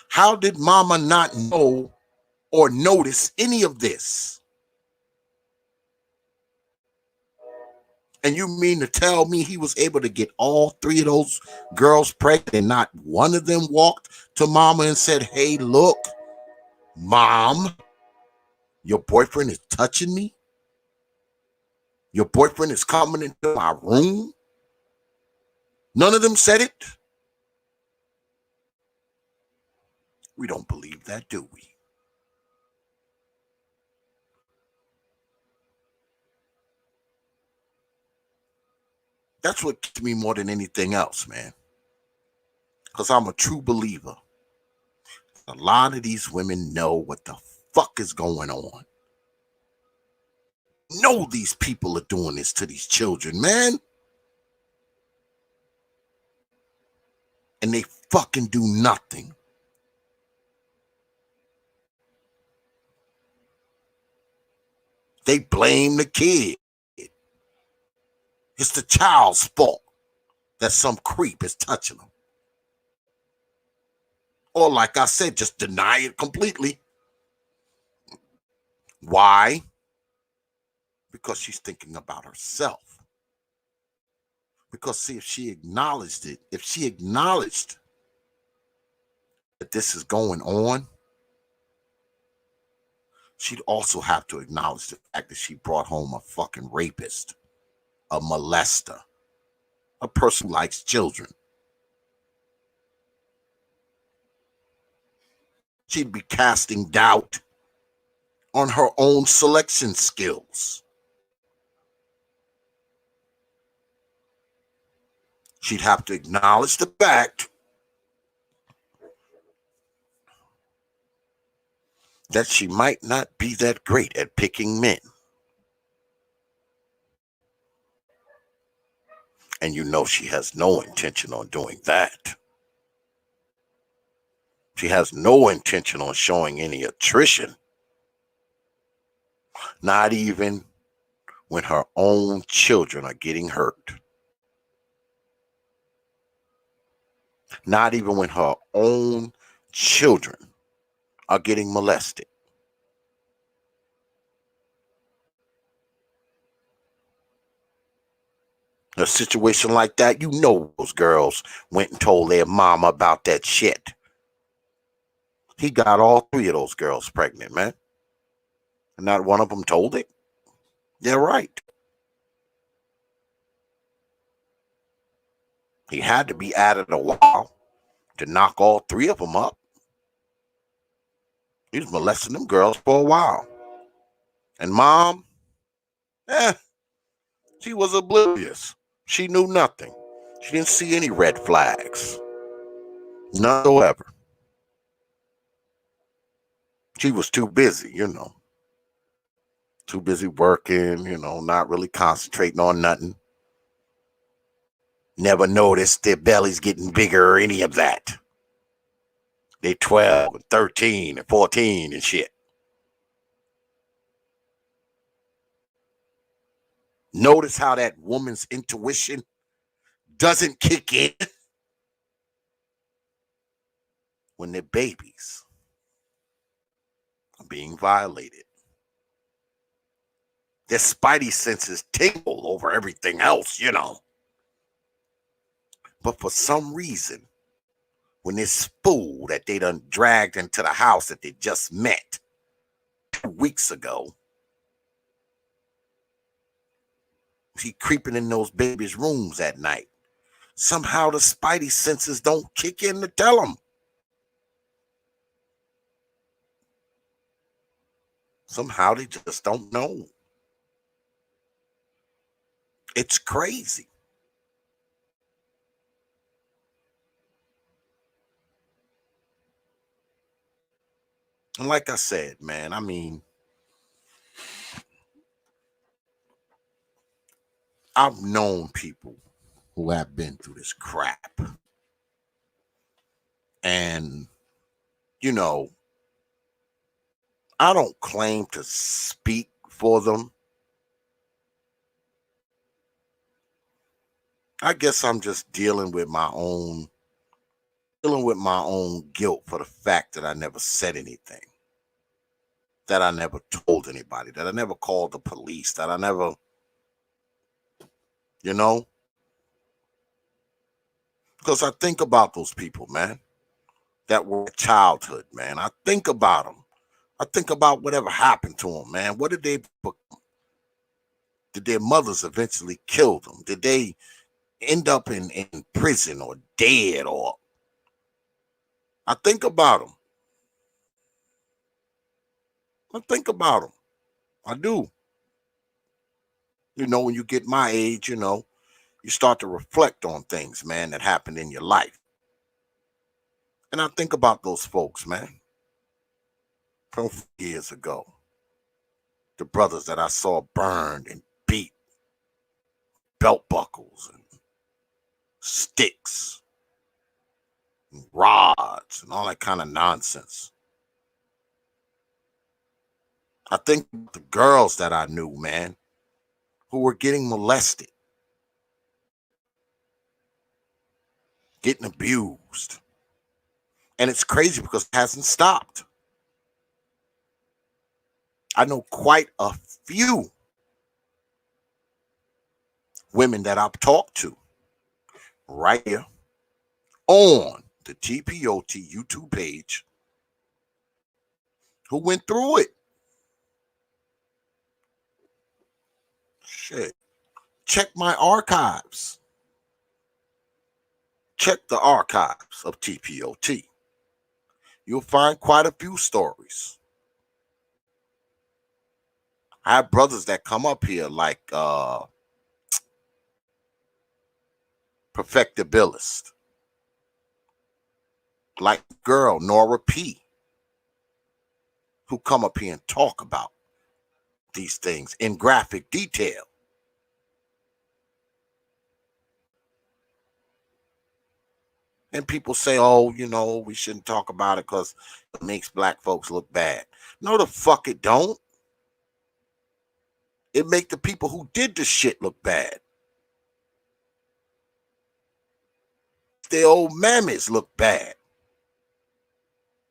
How did mama not know or notice any of this? And you mean to tell me he was able to get all 3 of those girls pregnant and not one of them walked to mama and said, hey, look, mom, your boyfriend is touching me? Your boyfriend is coming into my room? None of them said it? We don't believe that, do we? That's what gets me more than anything else, man. Because I'm a true believer. A lot of these women know what the fuck is going on. Know these people are doing this to these children, man. And they fucking do nothing. They blame the kid. It's the child's fault that some creep is touching them. Or like I said, just deny it completely. Why? Because she's thinking about herself. Because see, if she acknowledged that this is going on, she'd also have to acknowledge the fact that she brought home a fucking rapist, a molester, a person who likes children. She'd be casting doubt on her own selection skills. She'd have to acknowledge the fact that she might not be that great at picking men. And you know she has no intention on doing that. She has no intention on showing any attrition. Not even when her own children are getting hurt. Not even when her own children are getting molested. A situation like that, you know those girls went and told their mama about that shit. He got all 3 of those girls pregnant, man. And not one of them told it. They're right. He had to be at it a while to knock all 3 of them up. He was molesting them girls for a while. And mom, she was oblivious. She knew nothing. She didn't see any red flags. None whatsoever. She was too busy, Too busy working, not really concentrating on nothing. Never noticed their bellies getting bigger or any of that. They 12 and 13 and 14 and shit. Notice how that woman's intuition doesn't kick in when their babies are being violated. Their spidey senses tingle over everything else, But for some reason, when this fool that they done dragged into the house that they just met 2 weeks ago, he creeping in those babies' rooms at night. Somehow the spidey senses don't kick in to tell them. Somehow they just don't know. It's crazy. And like I said, man, I've known people who have been through this crap. And, I don't claim to speak for them. I guess I'm just dealing with my own guilt for the fact that I never said anything, that I never told anybody, that I never called the police, that I never, because I think about those people, man, that were childhood, man. I think about them. I think about whatever happened to them, man. What did they become? Did their mothers eventually kill them? Did they end up in prison or dead? Or I think about them. I do. When you get my age, you start to reflect on things, man, that happened in your life. And I think about those folks, man, from years ago. The brothers that I saw burned and beat, belt buckles and sticks and rods and all that kind of nonsense. I think the girls that I knew, man, who were getting molested, getting abused. And it's crazy because it hasn't stopped. I know quite a few women that I've talked to right here on the T.P.O.T YouTube page who went through it. Shit. Check my archives. Check the archives of T.P.O.T. You'll find quite a few stories. I have brothers that come up here like Perfectibilist, like girl Nora P, who come up here and talk about these things in graphic detail. And people say, oh, we shouldn't talk about it because it makes black folks look bad. No, the fuck it don't. It make the people who did the shit look bad. The Ole MaMas look bad.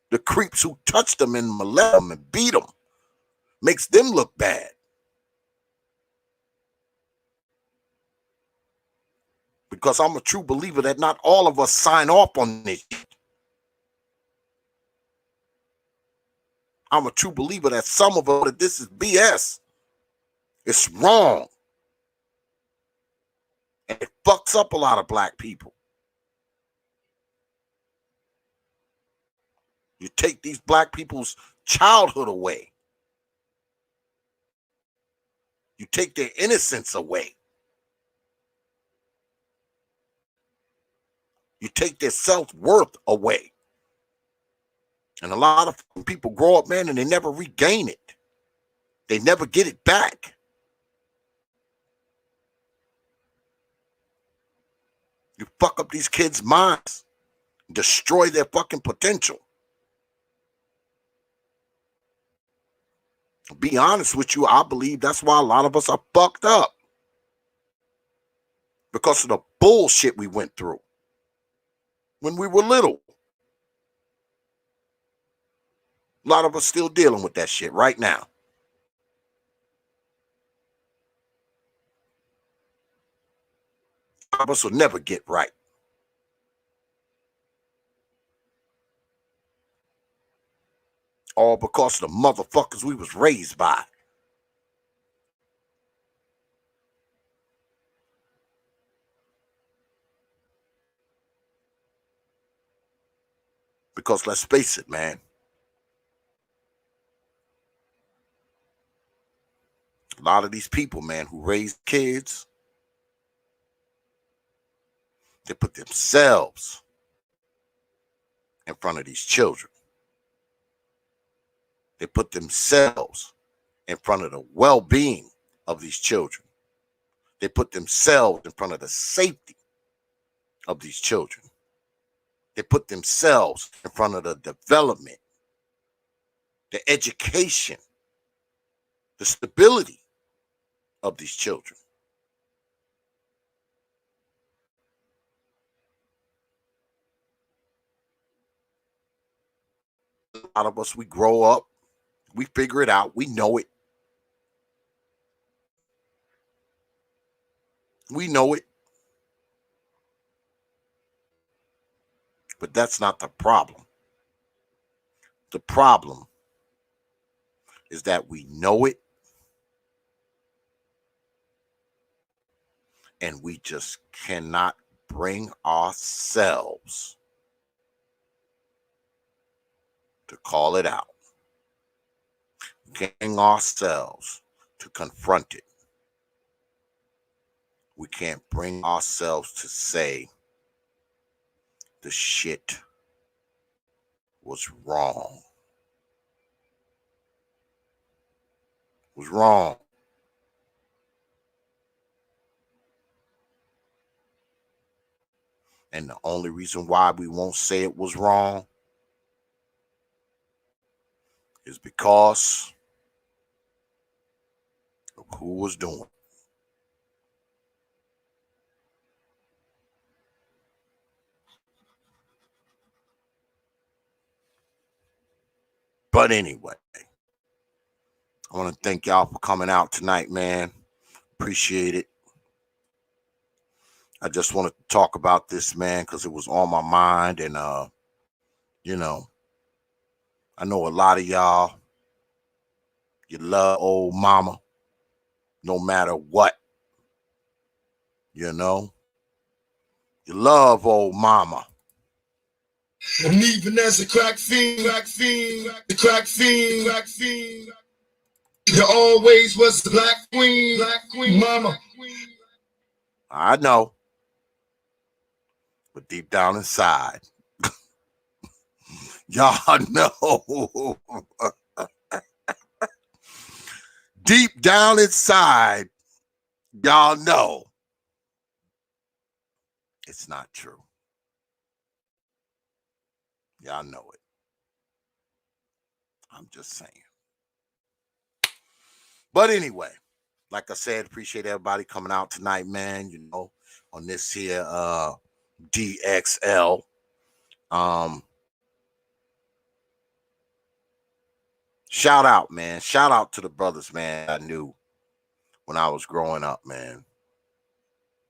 The creeps who touched them and molested them and beat them makes them look bad. Because I'm a true believer that not all of us sign off on this shit. I'm a true believer that some of us, that this is BS. It's wrong. And it fucks up a lot of black people. You take these black people's childhood away. You take their innocence away. You take their self-worth away. And a lot of people grow up, man, and they never regain it. They never get it back. You fuck up these kids' minds, destroy their fucking potential. To be honest with you, I believe that's why a lot of us are fucked up. Because of the bullshit we went through when we were little. A lot of us still dealing with that shit right now. A lot of us will never get right. All because of the motherfuckers we was raised by. Because let's face it, man. A lot of these people, man, who raise kids, they put themselves in front of these children. They put themselves in front of the well-being of these children. They put themselves in front of the safety of these children. They put themselves in front of the development, the education, the stability of these children. A lot of us, we grow up, we figure it out, we know it. We know it. But that's not the problem. The problem is that we know it and we just cannot bring ourselves to call it out. Bring ourselves to confront it. We can't bring ourselves to say the shit was wrong. Was wrong. And the only reason why we won't say it was wrong is because who was doing it. But anyway, I want to thank y'all for coming out tonight, man. Appreciate it. I just wanted to talk about this, man, because it was on my mind. And, you know, I know a lot of y'all, you love old mama no matter what. You know, you love old mama. And even as a crack fiend, the crack fiend, you always was the black queen, mama. I know. But deep down inside, y'all know. Deep down inside, y'all know it's not true. Y'all know it. I'm just saying. But anyway, like I said, appreciate everybody coming out tonight, man. You know, on this here D.X.L. Shout out, man. Shout out to the brothers, man, I knew when I was growing up, man.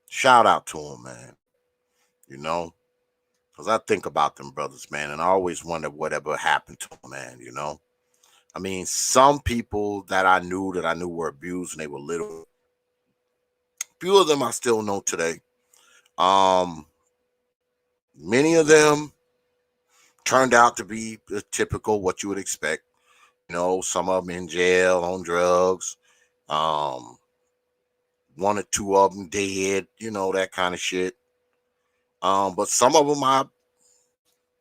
Shout out to them, man. You know, because I think about them brothers, man, and I always wonder whatever happened to them, man, you know. I mean, some people that I knew were abused and they were little. Few of them I still know today. Many of them turned out to be typical what you would expect. You know, some of them in jail on drugs. One or two of them dead. You know, that kind of shit. But some of them I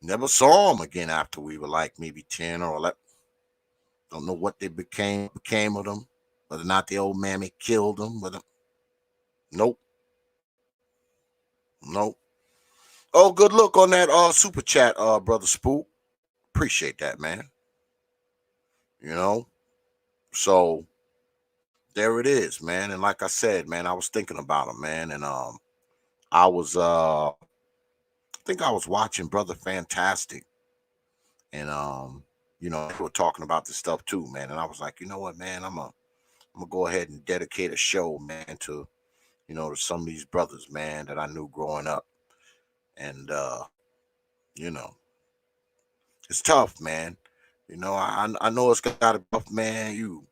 never saw them again after we were like maybe 10 or 11. Don't know what they became of them. Whether or not the old mammy killed them. Nope. Nope. Oh, good look on that super chat, brother Spook. Appreciate that, man. You know, so there it is, man. And like I said, man, I was thinking about him, man, and I was I think I was watching Brother Fantastic, and you know, we were talking about this stuff too, man. And I was like, you know what, man, I'm gonna go ahead and dedicate a show, man, to to some of these brothers, man, that I knew growing up, and you know, it's tough, man. You know, I know it's got to be tough, man.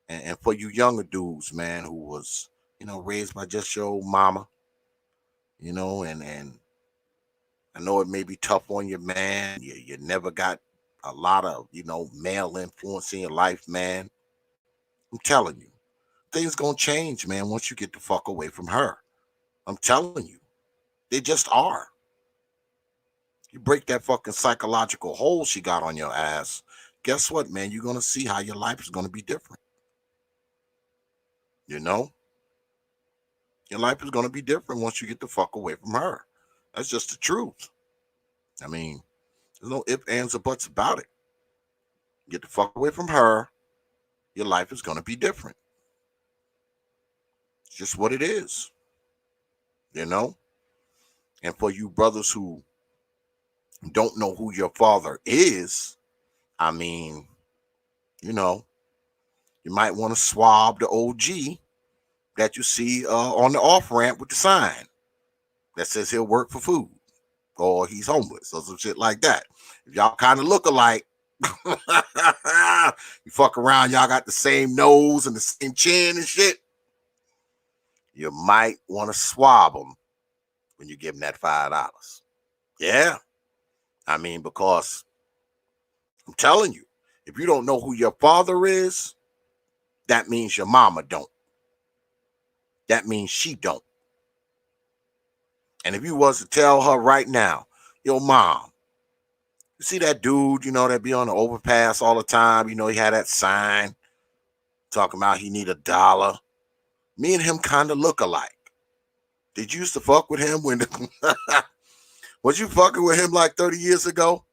And for you younger dudes, man, who was, raised by just your old mama, and I know it may be tough on you, man. You never got a lot of, male influence in your life, man. I'm telling you, things gonna change, man, once you get the fuck away from her. I'm telling you, they just are. You break that fucking psychological hole she got on your ass. Guess what, man? You're gonna see how your life is gonna be different. You know, your life is gonna be different once you get the fuck away from her. That's just the truth. I mean, there's no ifs, ands, or buts about it. Get the fuck away from her, your life is gonna be different. It's just what it is. You know? And for you brothers who don't know who your father is, I mean, you know, you might want to swab the OG that you see on the off ramp with the sign that says he'll work for food or he's homeless or some shit like that. If y'all kind of look alike, you fuck around, y'all got the same nose and the same chin and shit, you might want to swab them when you give them that $5. Yeah. I mean, because I'm telling you, if you don't know who your father is, that means your mama don't. That means she don't. And if you was to tell her right now, your mom, you see that dude, that be on the overpass all the time, he had that sign talking about he need $1. Me and him kind of look alike. Did you used to fuck with him when was you fucking with him like 30 years ago?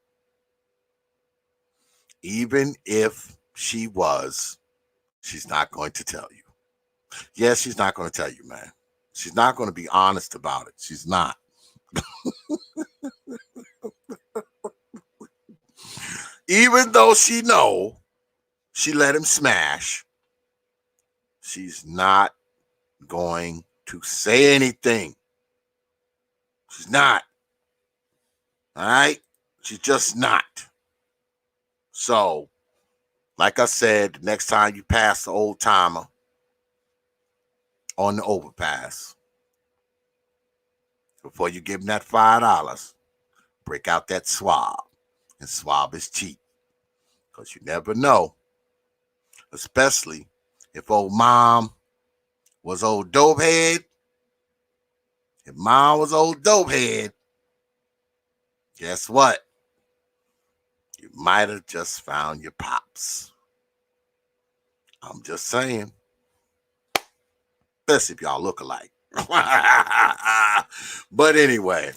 Even if she was, she's not going to tell you. Yeah, she's not going to tell you, man. She's not going to be honest about it. She's not. Even though she let him smash, she's not going to say anything. She's not. All right? She's just not. So, like I said, the next time you pass the old timer on the overpass, before you give him that $5, break out that swab. And swab is cheap. Because you never know. Especially if old mom was old dopehead. If mom was old dopehead, guess what? You might have just found your pops. I'm just saying. Especially if y'all look alike. But anyway,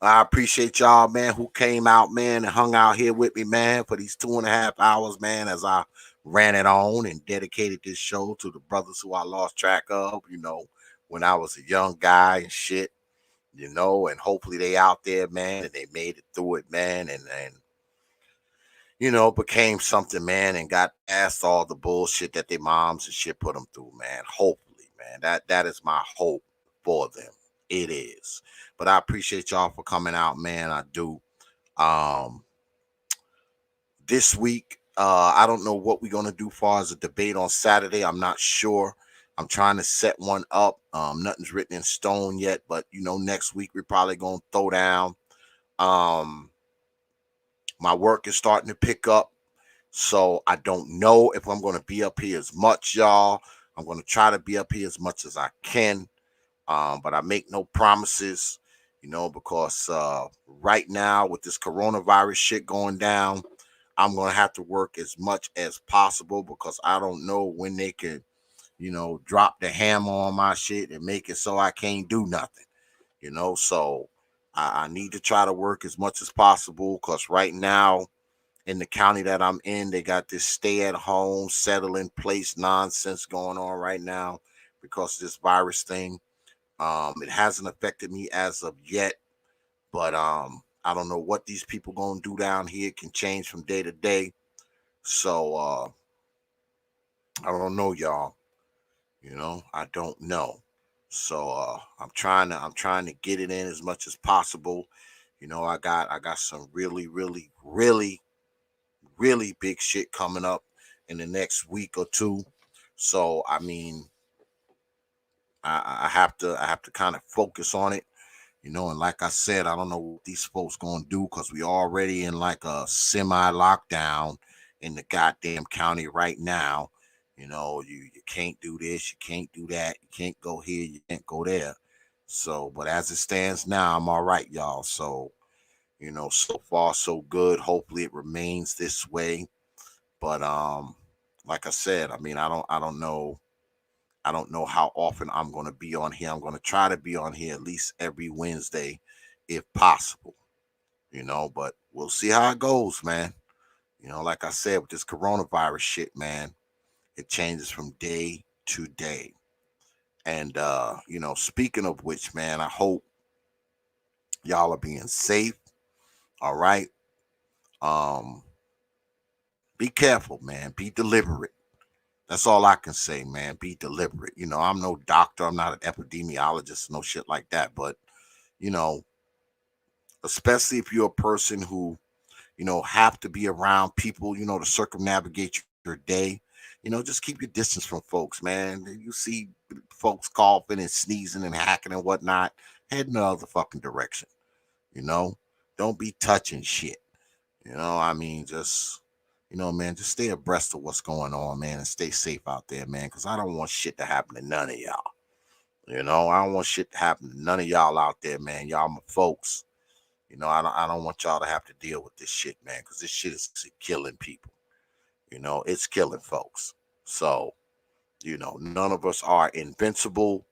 I appreciate y'all, man, who came out, man, and hung out here with me, man, for these 2.5 hours, man, as I ran it on and dedicated this show to the brothers who I lost track of, when I was a young guy and shit, and hopefully they out there, man, and they made it through it, man, and became something, man, and got past all the bullshit that their moms and shit put them through, man. Hopefully, man. That is my hope for them. It is. But I appreciate y'all for coming out, man. I do. Um, this week, I don't know what we're gonna do far as a debate on Saturday. I'm not sure. I'm trying to set one up. Nothing's written in stone yet, but next week we're probably gonna throw down. Um, my work is starting to pick up. So I don't know if I'm going to be up here as much, y'all. I'm going to try to be up here as much as I can. But I make no promises, because right now with this coronavirus shit going down, I'm going to have to work as much as possible because I don't know when they can, drop the hammer on my shit and make it so I can't do nothing, So I need to try to work as much as possible because right now, in the county that I'm in, they got this stay at home, settle in place nonsense going on right now because of this virus thing. It hasn't affected me as of yet, but I don't know what these people gonna do down here. It can change from day to day. So I don't know, y'all. I don't know. So I'm trying to get it in as much as possible. I got some really, really, really really big shit coming up in the next week or two. So I mean, I have to kind of focus on it, and like I said, I don't know what these folks gonna do because we already in like a semi lockdown in the goddamn county right now. You can't do this, you can't do that, you can't go here, you can't go there. So, but as it stands now, I'm all right, y'all. So, so far so good. Hopefully it remains this way. But like I said, I mean, I don't know how often I'm going to be on here. I'm going to try to be on here at least every Wednesday if possible, but we'll see how it goes, man. Like I said, with this coronavirus shit, man, it changes from day to day. And speaking of which, man, I hope y'all are being safe. All right. Um, be careful, man. Be deliberate. That's all I can say, man. Be deliberate. I'm no doctor. I'm not an epidemiologist, no shit like that. But, you know, especially if you're a person who, have to be around people, to circumnavigate your day, just keep your distance from folks, man. You see folks coughing and sneezing and hacking and whatnot, head in the other fucking direction, you know? Don't be touching shit. I mean, man, just stay abreast of what's going on, man, and stay safe out there, man, because I don't want shit to happen to none of y'all. I don't want shit to happen to none of y'all out there, man. Y'all my folks. I don't want y'all to have to deal with this shit, man, because this shit is killing people. It's killing folks. So, none of us are invincible.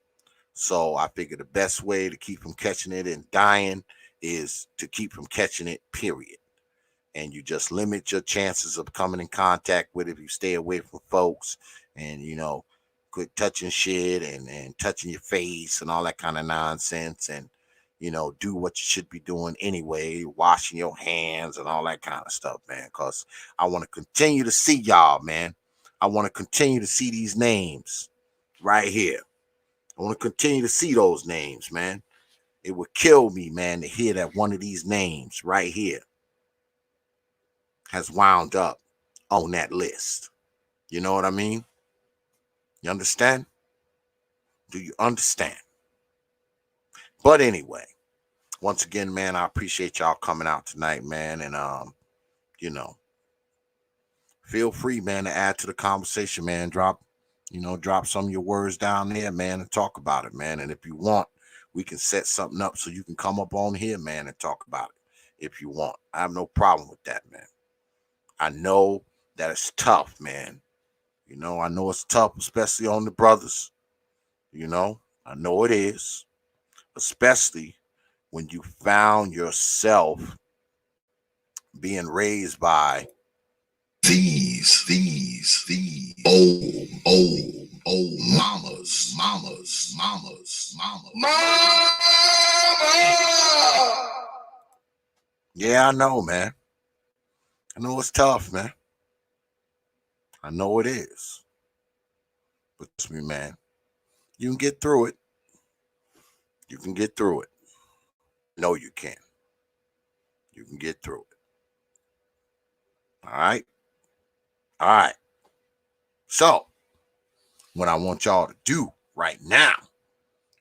So I figure the best way to keep from catching it and dying is to keep from catching it, period. And you just limit your chances of coming in contact with it if you stay away from folks and quit touching shit and touching your face and all that kind of nonsense, and do what you should be doing anyway, washing your hands and all that kind of stuff, man. Because I want to continue to see y'all, man. I want to continue to see these names right here. I want to continue to see those names, man. It would kill me, man, to hear that one of these names right here has wound up on that list. You know what I mean? You understand? Do you understand? But anyway, once again, man, I appreciate y'all coming out tonight, man. And feel free, man, to add to the conversation, man. Drop some of your words down there, man, and talk about it, man. And if you want, we can set something up so you can come up on here, man, and talk about it if you want. I have no problem with that, man. I know that it's tough, man. I know it's tough, especially on the brothers. I know it is, especially when you found yourself being raised by these old mamas. Yeah, I know, man. I know it's tough, man. I know it is. But trust me, man, you can get through it. You can get through it. No, you can. You can get through it. All right? All right. So, what I want y'all to do right now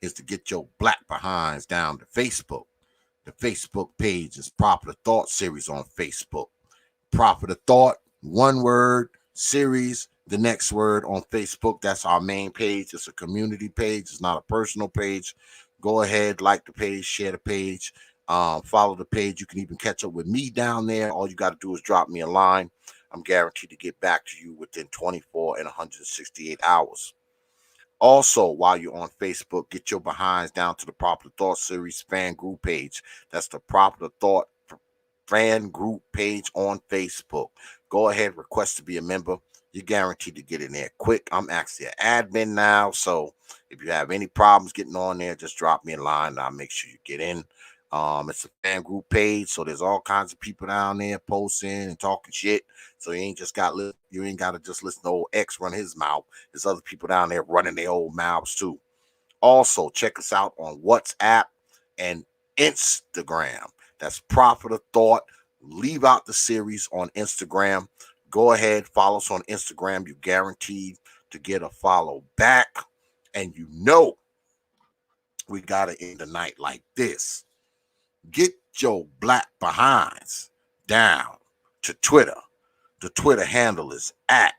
is to get your black behinds down to Facebook. The Facebook page is Proper Thought Series on Facebook. Proper Thought, one word, series, the next word on Facebook. That's our main page. It's a community page. It's not a personal page. Go ahead, like the page, share the page, follow the page. You can even catch up with me down there. All you got to do is drop me a line. I'm guaranteed to get back to you within 24 and 168 hours. Also, while you're on Facebook, get your behinds down to the Proper Thought Series fan group page. That's the Proper Thought fan group page on Facebook. Go ahead, request to be a member. You're guaranteed to get in there quick. I'm actually an admin now, so if you have any problems getting on there, just drop me a line and I'll make sure you get in. It's a fan group page, so there's all kinds of people down there posting and talking shit. So you ain't got to just listen to old X run his mouth. There's other people down there running their old mouths too. Also, check us out on WhatsApp and Instagram. That's Prophet of Thought. Leave out the series on Instagram. Go ahead, follow us on Instagram. You're guaranteed to get a follow back. And we got to end the night like this. Get your black behinds down to Twitter. The Twitter handle is at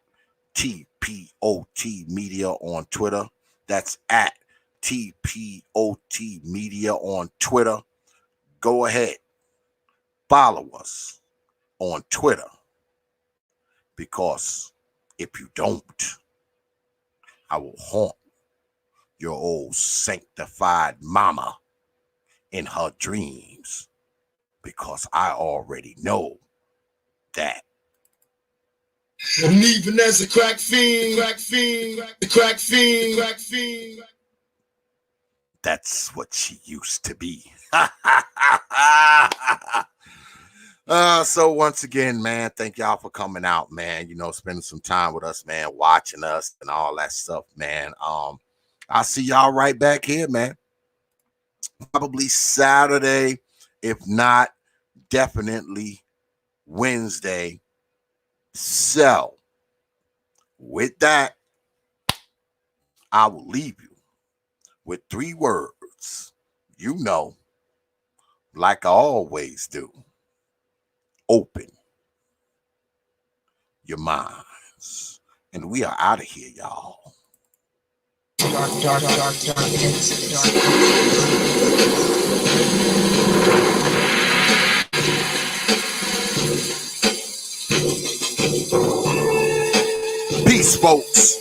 T.P.O.T Media on Twitter. That's at T.P.O.T Media on Twitter. Go ahead. Follow us on Twitter. Because if you don't, I will haunt your old sanctified mama in her dreams. Because I already know that. I'm even as a crack fiend. That's what she used to be. So once again, man, thank y'all for coming out, man. Spending some time with us, man, watching us and all that stuff, man. I'll see y'all right back here, man. Probably Saturday, if not, definitely Wednesday. So, with that, I will leave you with 3 words. Like I always do. Open your minds. And we are out of here, y'all. Dark. Peace, folks.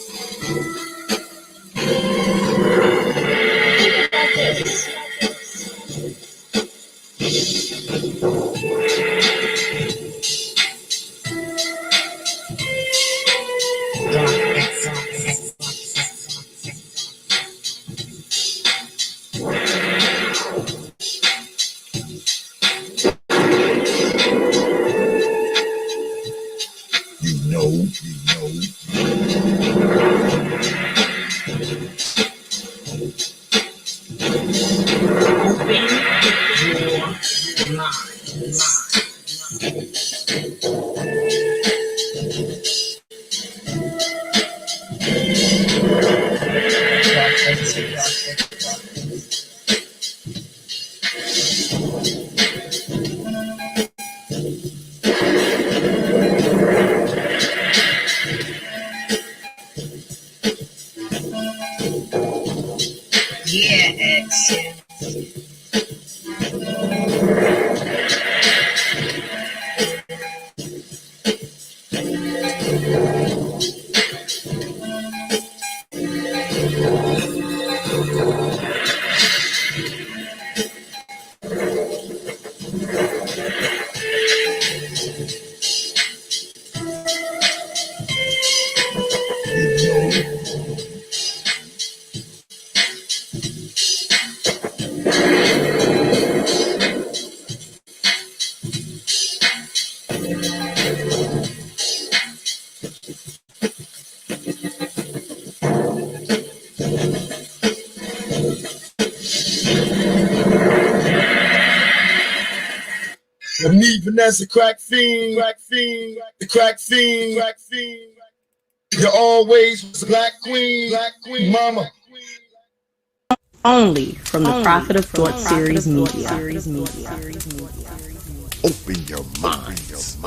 I'm even as a crack fiend, the crack fiend. You always was a black queen, mama. Only from the Prophet of Thought series media. Open your minds.